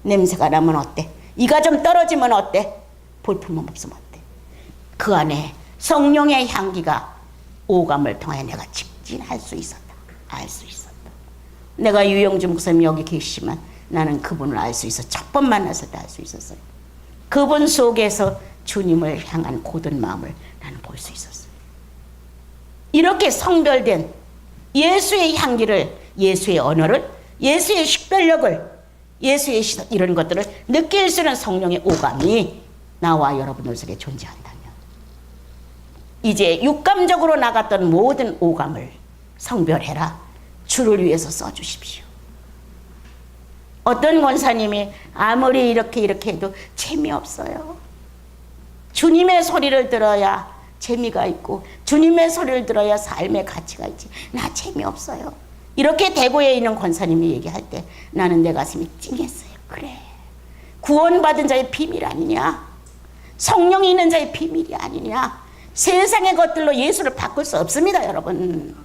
냄새가 나면 어때? 이가 좀 떨어지면 어때? 볼품은 없으면 어때? 그 안에 성령의 향기가 오감을 통해 내가 직진할 수 있었다. 알 수 있었다. 내가 유영주 목사님 여기 계시지만 나는 그분을 알 수 있어. 첫 번 만났을 때 알 수 있었어요. 그분 속에서 주님을 향한 고든 마음을 나는 볼 수 있었어요. 이렇게 성별된 예수의 향기를, 예수의 언어를, 예수의 식별력을, 예수의 이런 것들을 느낄 수 있는 성령의 오감이 나와 여러분들 속에 존재한다면, 이제 육감적으로 나갔던 모든 오감을 성별해라. 주를 위해서 써주십시오. 어떤 권사님이 아무리 이렇게 해도 재미없어요. 주님의 소리를 들어야 재미가 있고 주님의 소리를 들어야 삶의 가치가 있지. 나 재미없어요. 이렇게 대구에 있는 권사님이 얘기할 때 나는 내 가슴이 찡했어요. 그래, 구원받은 자의 비밀 아니냐? 성령이 있는 자의 비밀이 아니냐? 세상의 것들로 예수를 바꿀 수 없습니다, 여러분.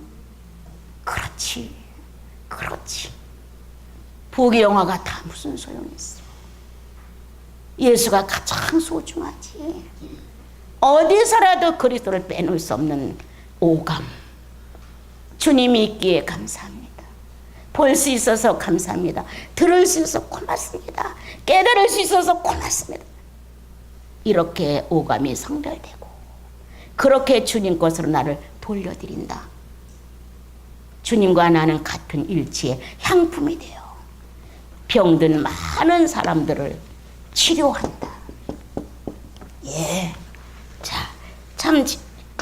그렇지. 부귀영화가 다 무슨 소용있어. 예수가 가장 소중하지. 어디서라도 그리스도를 빼놓을 수 없는 오감. 주님이 있기에 감사합니다. 볼 수 있어서 감사합니다. 들을 수 있어서 고맙습니다. 깨달을 수 있어서 고맙습니다. 이렇게 오감이 성별되고 그렇게 주님 것으로 나를 돌려드린다. 주님과 나는 같은 일치의 향품이 되어 병든 많은 사람들을 치료한다. 예. 자, 참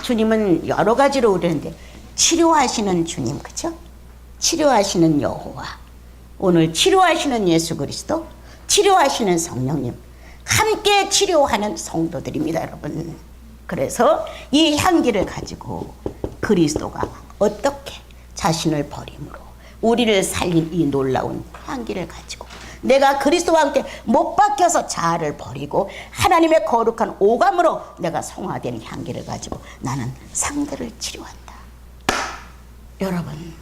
주님은 여러 가지로 우리는데 치료하시는 주님, 그죠? 치료하시는 여호와, 오늘 치료하시는 예수 그리스도, 치료하시는 성령님, 함께 치료하는 성도들입니다, 여러분. 그래서 이 향기를 가지고 그리스도가 어떻게 자신을 버림으로 우리를 살린 이 놀라운 향기를 가지고 내가 그리스도와 함께 못 박혀서 자아를 버리고 하나님의 거룩한 오감으로 내가 성화된 향기를 가지고 나는 상대를 치료한다. 여러분,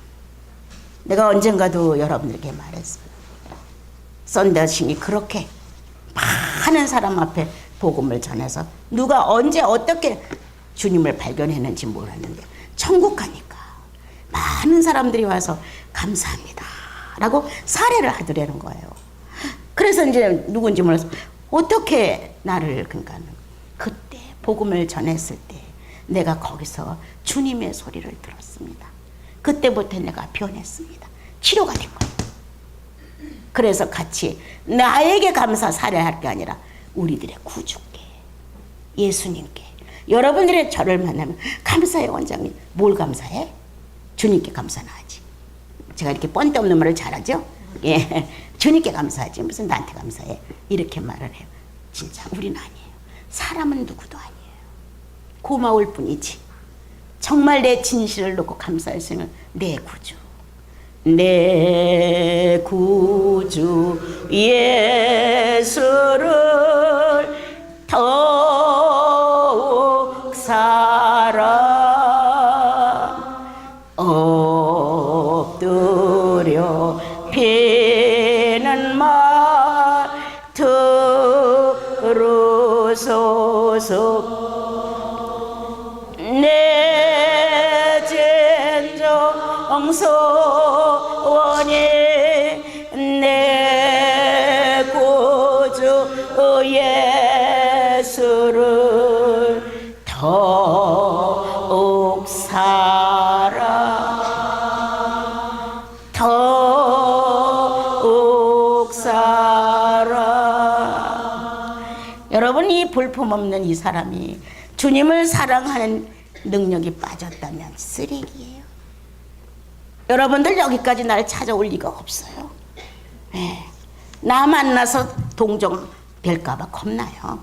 내가 언젠가도 여러분들에게 말했습니다. 썬더신이 그렇게 많은 사람 앞에 복음을 전해서 누가 언제 어떻게 주님을 발견했는지 몰랐는데 천국 가니까 많은 사람들이 와서 감사합니다 라고 사례를 하더라는 거예요. 그래서 이제 누군지 몰라서 어떻게 나를, 그러니까 그때 복음을 전했을 때 내가 거기서 주님의 소리를 들었습니다. 그때부터 내가 변했습니다. 치료가 된 거예요. 그래서 같이 나에게 감사 사례할 게 아니라 우리들의 구주께, 예수님께, 여러분들의 저를 만나면 감사해. 원장님 뭘 감사해? 주님께 감사나 하지. 제가 이렇게 뻔데 없는 말을 잘하죠? 예, 주님께 감사하지 무슨 나한테 감사해, 이렇게 말을 해요. 진짜 우리는 아니에요. 사람은 누구도 아니에요. 고마울 뿐이지. 정말 내 진실을 놓고 감사할 수 있는 내 구주, 내 구주 예수를 더욱 사랑 엎드려 비는 말 들으소서. 내 진정 소원이 내 구주 예수를 더욱 사랑, 더욱 사랑. 여러분, 이 볼품없는 이 사람이 주님을 사랑하는 능력이 빠졌다면 쓰레기예요. 여러분들 여기까지 날 찾아올 리가 없어요. 네. 나 만나서 동정 될까봐 겁나요.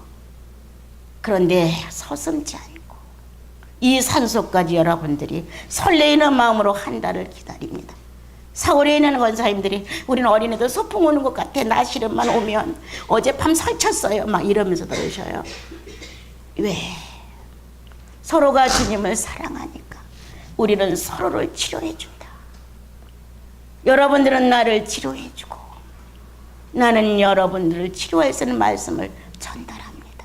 그런데 서슴지 않고 이 산소까지 여러분들이 설레이는 마음으로 한 달을 기다립니다. 서울에 있는 권사님들이 우리는 어린애들 소풍 오는 것 같아, 낮시름만 오면 어젯밤 설쳤어요 막 이러면서 들으셔요. 왜? 서로가 주님을 사랑하니까 우리는 서로를 치료해 준다. 여러분들은 나를 치료해 주고 나는 여러분들을 치료할 수 있는 말씀을 전달합니다.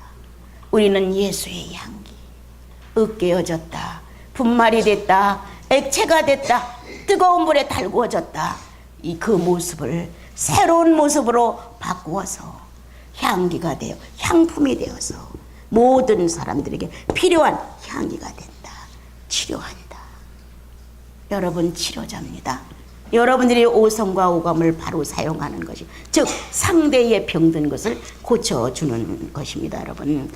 우리는 예수의 향기, 으깨어졌다, 분말이 됐다, 액체가 됐다, 뜨거운 불에 달구어졌다, 이 그 모습을 새로운 모습으로 바꾸어서 향기가 되어 향품이 되어서 모든 사람들에게 필요한 향기가 된다. 치료한다. 여러분 치료자입니다. 여러분들이 오성과 오감을 바로 사용하는 것이, 즉 상대의 병든 것을 고쳐주는 것입니다. 여러분,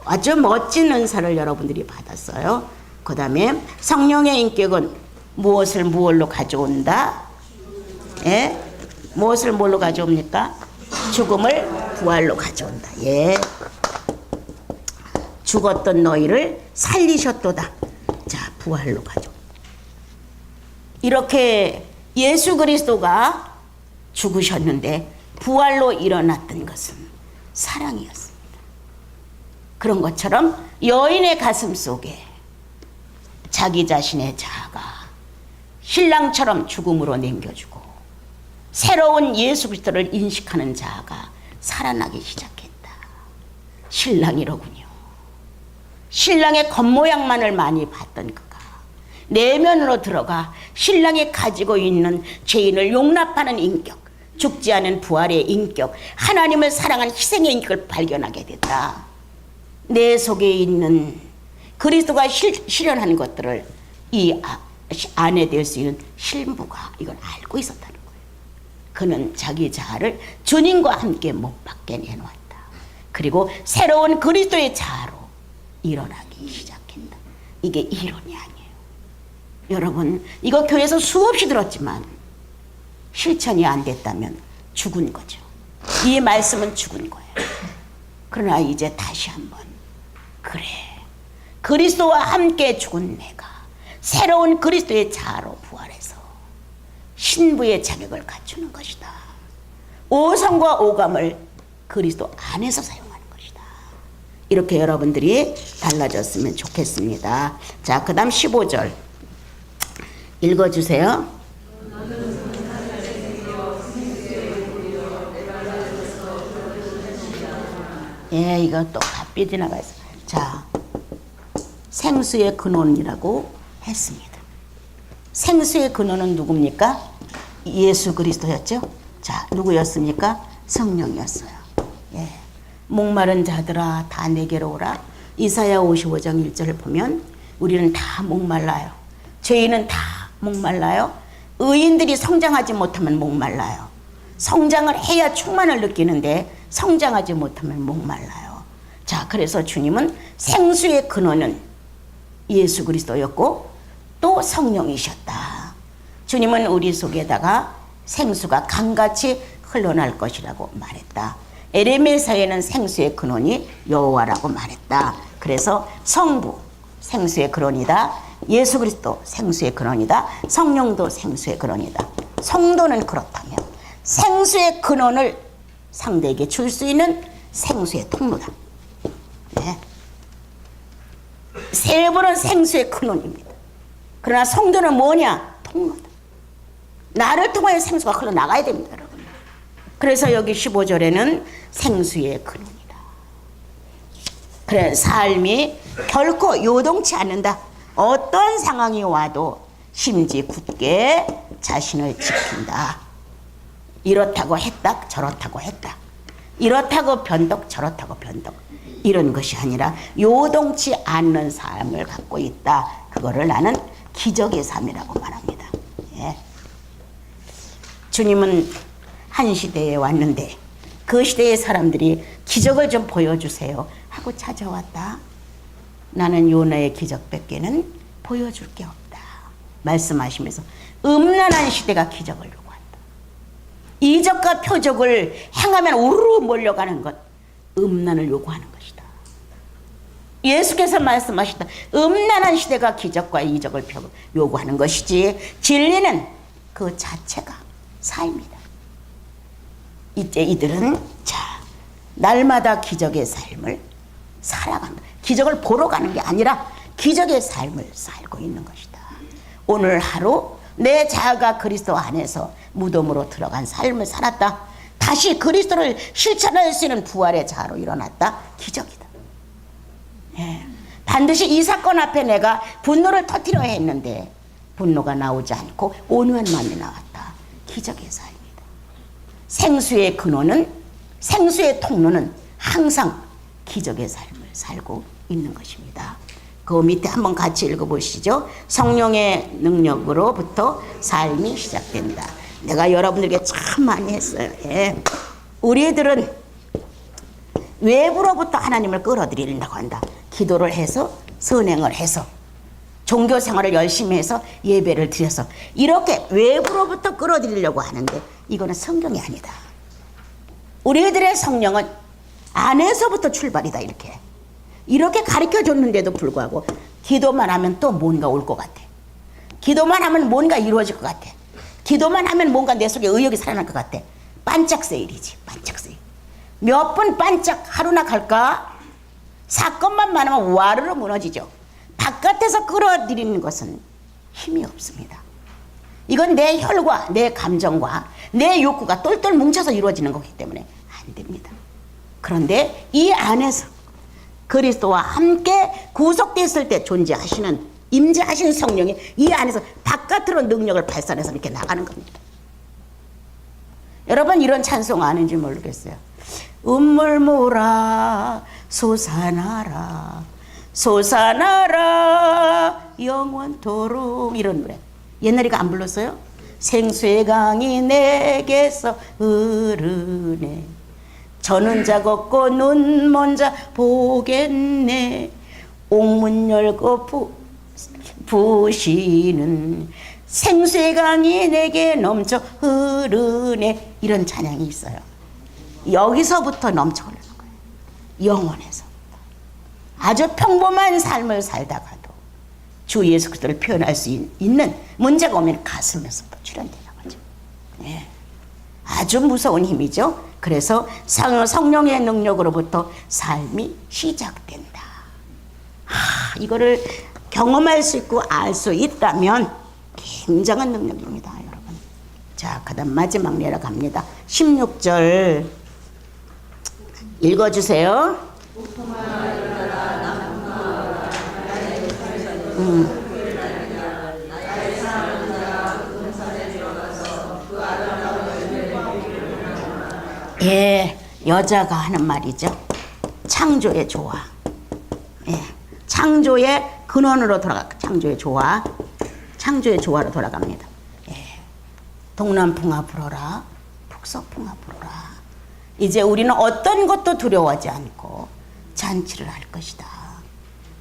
아주 멋진 은사를 여러분들이 받았어요. 그 다음에 성령의 인격은 무엇을 무엇로 가져온다? 예? 무엇을 뭘로 가져옵니까? 죽음을 부활로 가져온다. 예. 죽었던 너희를 살리셨도다. 자, 부활로 가져온다. 이렇게 예수 그리스도가 죽으셨는데 부활로 일어났던 것은 사랑이었습니다. 그런 것처럼 여인의 가슴 속에 자기 자신의 자아가 신랑처럼 죽음으로 남겨주고 새로운 예수 그리스도를 인식하는 자아가 살아나기 시작했다. 신랑이로군요. 신랑의 겉모양만을 많이 봤던 그가 내면으로 들어가 신랑이 가지고 있는 죄인을 용납하는 인격, 죽지 않은 부활의 인격, 하나님을 사랑하는 희생의 인격을 발견하게 됐다. 내 속에 있는 그리스도가 실현한 것들을 이 아내 될 수 있는 신부가 이걸 알고 있었다는 거예요. 그는 자기 자아를 주님과 함께 못 박게 내놓았다. 그리고 새로운 그리스도의 자아로 일어나기 시작한다. 이게 이론이 아니에요. 여러분, 이거 교회에서 수없이 들었지만 실천이 안 됐다면 죽은 거죠. 이 말씀은 죽은 거예요. 그러나 이제 다시 한번, 그래, 그리스도와 함께 죽은 내가 새로운 그리스도의 자아로 부활해서 신부의 자격을 갖추는 것이다. 오성과 오감을 그리스도 안에서 사용하는 것이다. 이렇게 여러분들이 달라졌으면 좋겠습니다. 자, 그 다음 15절 읽어주세요. 예, 이거 또 값이 지나가 있어. 자, 생수의 근원이라고 했습니다. 생수의 근원은 누굽니까? 예수 그리스도였죠. 자, 누구였습니까? 성령이었어요. 예. 목마른 자들아 다 내게로 오라. 이사야 55장 1절을 보면 우리는 다 목말라요. 죄인은 다 목말라요. 의인들이 성장하지 못하면 목말라요. 성장을 해야 충만을 느끼는데 성장하지 못하면 목말라요. 자, 그래서 주님은 생수의 근원은 예수 그리스도였고 또 성령이셨다. 주님은 우리 속에다가 생수가 강같이 흘러날 것이라고 말했다. 에레미야서에는 생수의 근원이 여호와라고 말했다. 그래서 성부 생수의 근원이다. 예수 그리스도 생수의 근원이다. 성령도 생수의 근원이다. 성도는 그렇다면 생수의 근원을 상대에게 줄 수 있는 생수의 통로다. 네. 세부는 생수의 근원입니다. 그러나 성도는 뭐냐? 통로다. 나를 통하여 생수가 흘러나가야 됩니다, 여러분. 그래서 여기 15절에는 생수의 근원이다. 그래, 삶이 결코 요동치 않는다. 어떤 상황이 와도 심지 굳게 자신을 지킨다. 이렇다고 했다, 저렇다고 했다. 이렇다고 변덕, 저렇다고 변덕. 이런 것이 아니라 요동치 않는 삶을 갖고 있다. 그거를 나는 기적의 삶이라고 말합니다. 예. 주님은 한 시대에 왔는데 그 시대의 사람들이 기적을 좀 보여주세요 하고 찾아왔다. 나는 요나의 기적밖에는 보여줄 게 없다. 말씀하시면서 음란한 시대가 기적을 요구한다. 이적과 표적을 행하면 우르르 몰려가는 것, 음란을 요구하는 것이다. 예수께서 말씀하셨다. 음란한 시대가 기적과 이적을 요구하는 것이지 진리는 그 자체가 삶이다. 이제 이들은 자, 날마다 기적의 삶을 살아간다. 기적을 보러 가는 게 아니라 기적의 삶을 살고 있는 것이다. 오늘 하루 내 자아가 그리스도 안에서 무덤으로 들어간 삶을 살았다. 다시 그리스도를 실천할 수 있는 부활의 자아로 일어났다. 기적이다. 예. 반드시 이 사건 앞에 내가 분노를 터뜨려 했는데 분노가 나오지 않고 온유함만이 나왔다. 기적의 삶이다. 생수의 근원은, 생수의 통로는 항상 기적의 삶을 살고 있는 것입니다. 그 밑에 한번 같이 읽어보시죠. 성령의 능력으로부터 삶이 시작된다. 내가 여러분들에게 참 많이 했어요. 예. 우리들은 외부로부터 하나님을 끌어들이려고 한다. 기도를 해서, 선행을 해서, 종교 생활을 열심히 해서, 예배를 드려서 이렇게 외부로부터 끌어들이려고 하는데 이거는 성경이 아니다. 우리들의 성령은 안에서부터 출발이다. 이렇게 가르쳐 줬는데도 불구하고 기도만 하면 또 뭔가 올 것 같아. 기도만 하면 뭔가 이루어질 것 같아. 기도만 하면 뭔가 내 속에 의욕이 살아날 것 같아. 반짝 세일이지. 반짝 세일. 몇 번 반짝 하루나 갈까? 사건만 많으면 와르르 무너지죠. 바깥에서 끌어들이는 것은 힘이 없습니다. 이건 내 혈과 내 감정과 내 욕구가 똘똘 뭉쳐서 이루어지는 거기 때문에 안 됩니다. 그런데 이 안에서 그리스도와 함께 구속됐을 때 존재하시는, 임재하시는 성령이 이 안에서 바깥으로 능력을 발산해서 이렇게 나가는 겁니다. 여러분 이런 찬송 아는지 모르겠어요. 음물모라 솟아나라 솟아나라 영원토록, 이런 노래 옛날에 안 불렀어요? 생수의 강이 내게서 흐르네, 저는 자 걷고 눈 먼 자 보겠네, 옥문 열고 부시는 생수의 강이 내게 넘쳐 흐르네, 이런 찬양이 있어요. 여기서부터 넘쳐 흐르는 거예요. 영혼에서부터. 아주 평범한 삶을 살다가도 주 예수 그리스도를 표현할 수 있는 문제가 오면 가슴에서부터 출현되는 거죠. 네. 아주 무서운 힘이죠. 그래서 성령의 능력으로부터 삶이 시작된다. 이거를 경험할 수 있고 알 수 있다면 굉장한 능력입니다, 여러분. 자, 그다음 마지막 내려갑니다. 16절 읽어주세요. 예, 여자가 하는 말이죠. 창조의 조화. 예, 창조의 근원으로 창조의 조화. 창조의 조화로 돌아갑니다. 예, 동남풍아 불어라, 북서풍아 불어라. 이제 우리는 어떤 것도 두려워하지 않고 잔치를 할 것이다.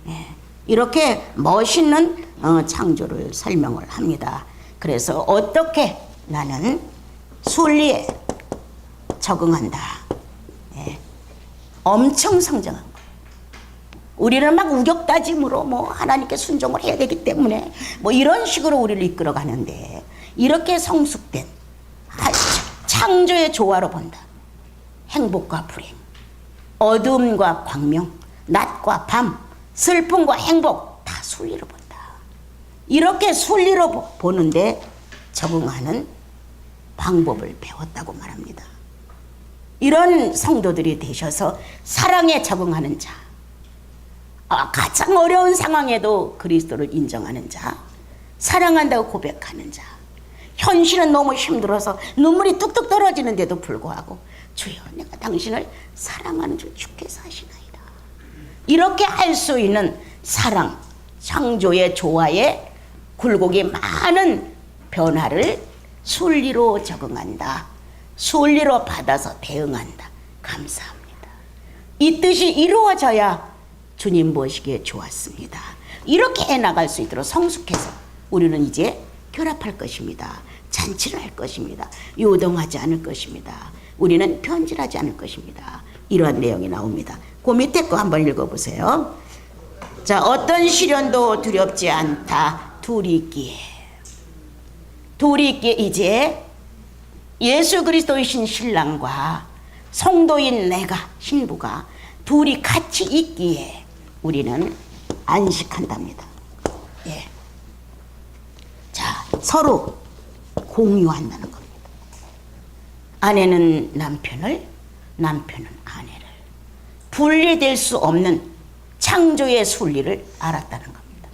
예, 이렇게 멋있는 창조를 설명을 합니다. 그래서 어떻게 나는 순리에 적응한다. 예, 엄청 성장한 거예요. 우리는 막 우격다짐으로 하나님께 순종을 해야 되기 때문에 이런 식으로 우리를 이끌어 가는데, 이렇게 성숙된 창조의 조화로 본다. 행복과 불행, 어둠과 광명, 낮과 밤, 슬픔과 행복 다 순리로 본다. 이렇게 순리로 보는데 적응하는 방법을 배웠다고 말합니다. 이런 성도들이 되셔서 사랑에 적응하는 자, 가장 어려운 상황에도 그리스도를 인정하는 자, 사랑한다고 고백하는 자, 현실은 너무 힘들어서 눈물이 뚝뚝 떨어지는데도 불구하고 주여 내가 당신을 사랑하는 줄 주께서 하시나이다. 이렇게 할 수 있는 사랑, 창조의 조화에 굴곡이 많은 변화를 순리로 적응한다. 순리로 받아서 대응한다. 감사합니다. 이 뜻이 이루어져야 주님 보시기에 좋았습니다. 이렇게 해나갈 수 있도록 성숙해서 우리는 이제 결합할 것입니다. 잔치를 할 것입니다. 요동하지 않을 것입니다. 우리는 편질하지 않을 것입니다. 이러한 내용이 나옵니다. 그 밑에 거 한번 읽어보세요. 자, 어떤 시련도 두렵지 않다. 둘이 있기에 이제 예수 그리스도이신 신랑과 성도인 내가, 신부가 둘이 같이 있기에 우리는 안식한답니다. 예. 자, 서로 공유한다는 겁니다. 아내는 남편을, 남편은 아내를. 분리될 수 없는 창조의 순리를 알았다는 겁니다.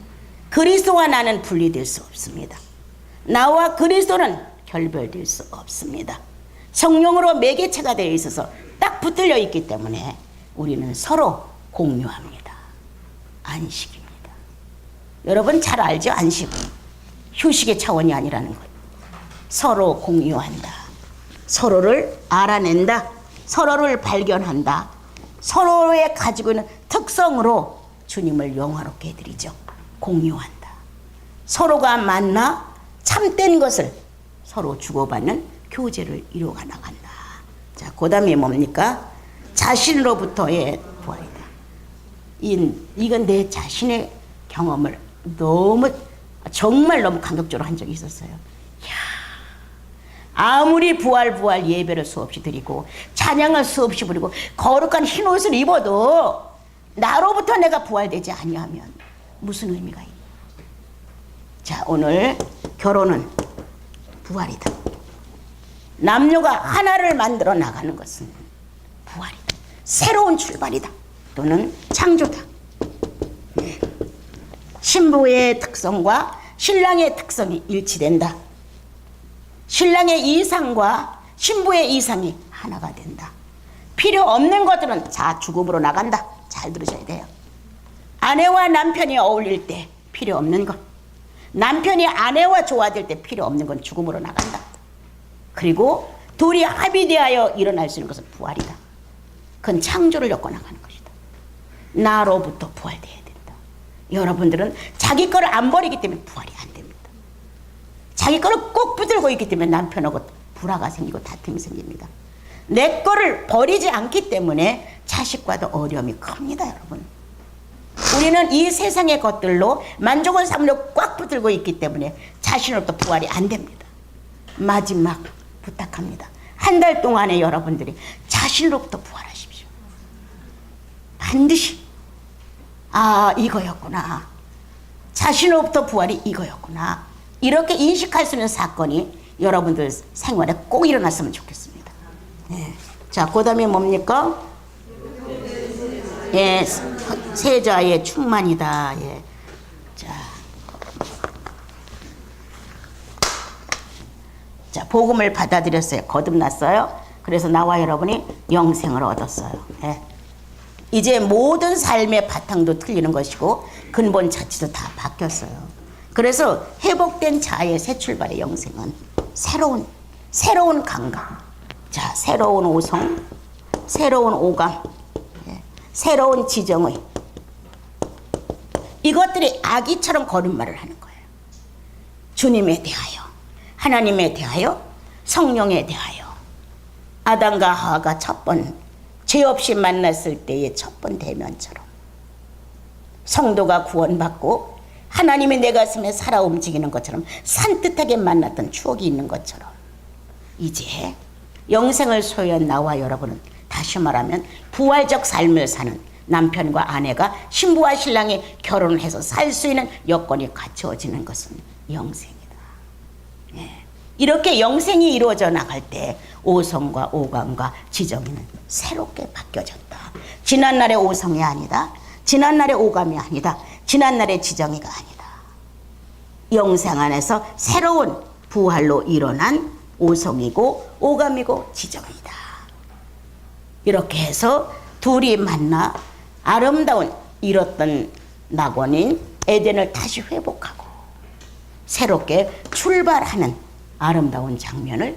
그리스도와 나는 분리될 수 없습니다. 나와 그리스도는 결별될 수 없습니다. 성령으로 매개체가 되어 있어서 딱 붙들려 있기 때문에 우리는 서로 공유합니다. 안식입니다. 여러분 잘 알죠? 안식은 휴식의 차원이 아니라는 것. 서로 공유한다. 서로를 알아낸다. 서로를 발견한다. 서로의 가지고 있는 특성으로 주님을 영화롭게 해드리죠. 공유한다. 서로가 만나 참된 것을 서로 주고받는 교제를 이루어 나간다. 자, 그 다음에 뭡니까? 자신으로부터의 부활이다. 이건 내 자신의 경험을 정말 너무 감격적으로 한 적이 있었어요. 아무리 부활 예배를 수없이 드리고 찬양을 수없이 부리고 거룩한 흰 옷을 입어도 나로부터 내가 부활되지 아니하면 무슨 의미가 있냐. 자, 오늘 결혼은 부활이다. 남녀가 하나를 만들어 나가는 것은 부활이다. 새로운 출발이다. 또는 창조다. 신부의 특성과 신랑의 특성이 일치된다. 신랑의 이상과 신부의 이상이 하나가 된다. 필요 없는 것들은 다 죽음으로 나간다. 잘 들으셔야 돼요. 아내와 남편이 어울릴 때 필요 없는 것, 남편이 아내와 조화될 때 필요 없는 건 죽음으로 나간다. 그리고 둘이 합의되어 일어날 수 있는 것은 부활이다. 그건 창조를 엮어 나가는 것이다. 나로부터 부활돼야 된다. 여러분들은 자기 거를 안 버리기 때문에 부활이 안 됩니다. 자기 거를 꼭 붙들고 있기 때문에 남편하고 불화가 생기고 다툼이 생깁니다. 내 거를 버리지 않기 때문에 자식과도 어려움이 큽니다, 여러분. 우리는 이 세상의 것들로 만족을 삼으려 꽉 붙들고 있기 때문에 자신으로부터 부활이 안 됩니다. 마지막 부탁합니다. 한 달 동안에 여러분들이 자신으로부터 부활하십시오. 반드시 이거였구나. 자신으로부터 부활이 이거였구나. 이렇게 인식할 수 있는 사건이 여러분들 생활에 꼭 일어났으면 좋겠습니다. 네. 자, 그 다음에 뭡니까? 예, 세자의 충만이다. 예. 자, 복음을 받아들였어요. 거듭났어요. 그래서 나와 여러분이 영생을 얻었어요. 예. 이제 모든 삶의 바탕도 틀리는 것이고 근본 자체도 다 바뀌었어요. 그래서 회복된 자의 새 출발의 영생은 새로운 감각. 자, 새로운 오성, 새로운 오감, 새로운 지정의. 이것들이 아기처럼 걸음마를 하는 거예요. 주님에 대하여, 하나님에 대하여, 성령에 대하여. 아담과 하와가 죄 없이 만났을 때의 첫 번 대면처럼 성도가 구원받고 하나님이 내 가슴에 살아 움직이는 것처럼 산뜻하게 만났던 추억이 있는 것처럼 이제 영생을 소유한 나와 여러분은 다시 말하면 부활적 삶을 사는 남편과 아내가 신부와 신랑이 결혼을 해서 살 수 있는 여건이 갖추어지는 것은 영생이다. 예. 이렇게 영생이 이루어져 나갈 때 오성과 오감과 지정이는 새롭게 바뀌어졌다. 지난날의 오성이 아니다. 지난날의 오감이 아니다. 지난날의 지정이가 아니다. 영생 안에서 새로운 부활로 일어난 오성이고 오감이고 지정이다. 이렇게 해서 둘이 만나 아름다운 잃었던 낙원인 에덴을 다시 회복하고 새롭게 출발하는 아름다운 장면을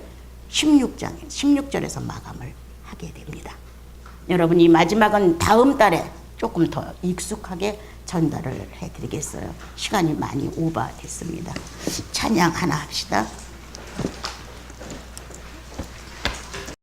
16절에서 마감을 하게 됩니다. 여러분, 이 마지막은 다음 달에 조금 더 익숙하게 전달을 해드리겠어요. 시간이 많이 오버됐습니다. 찬양 하나 합시다.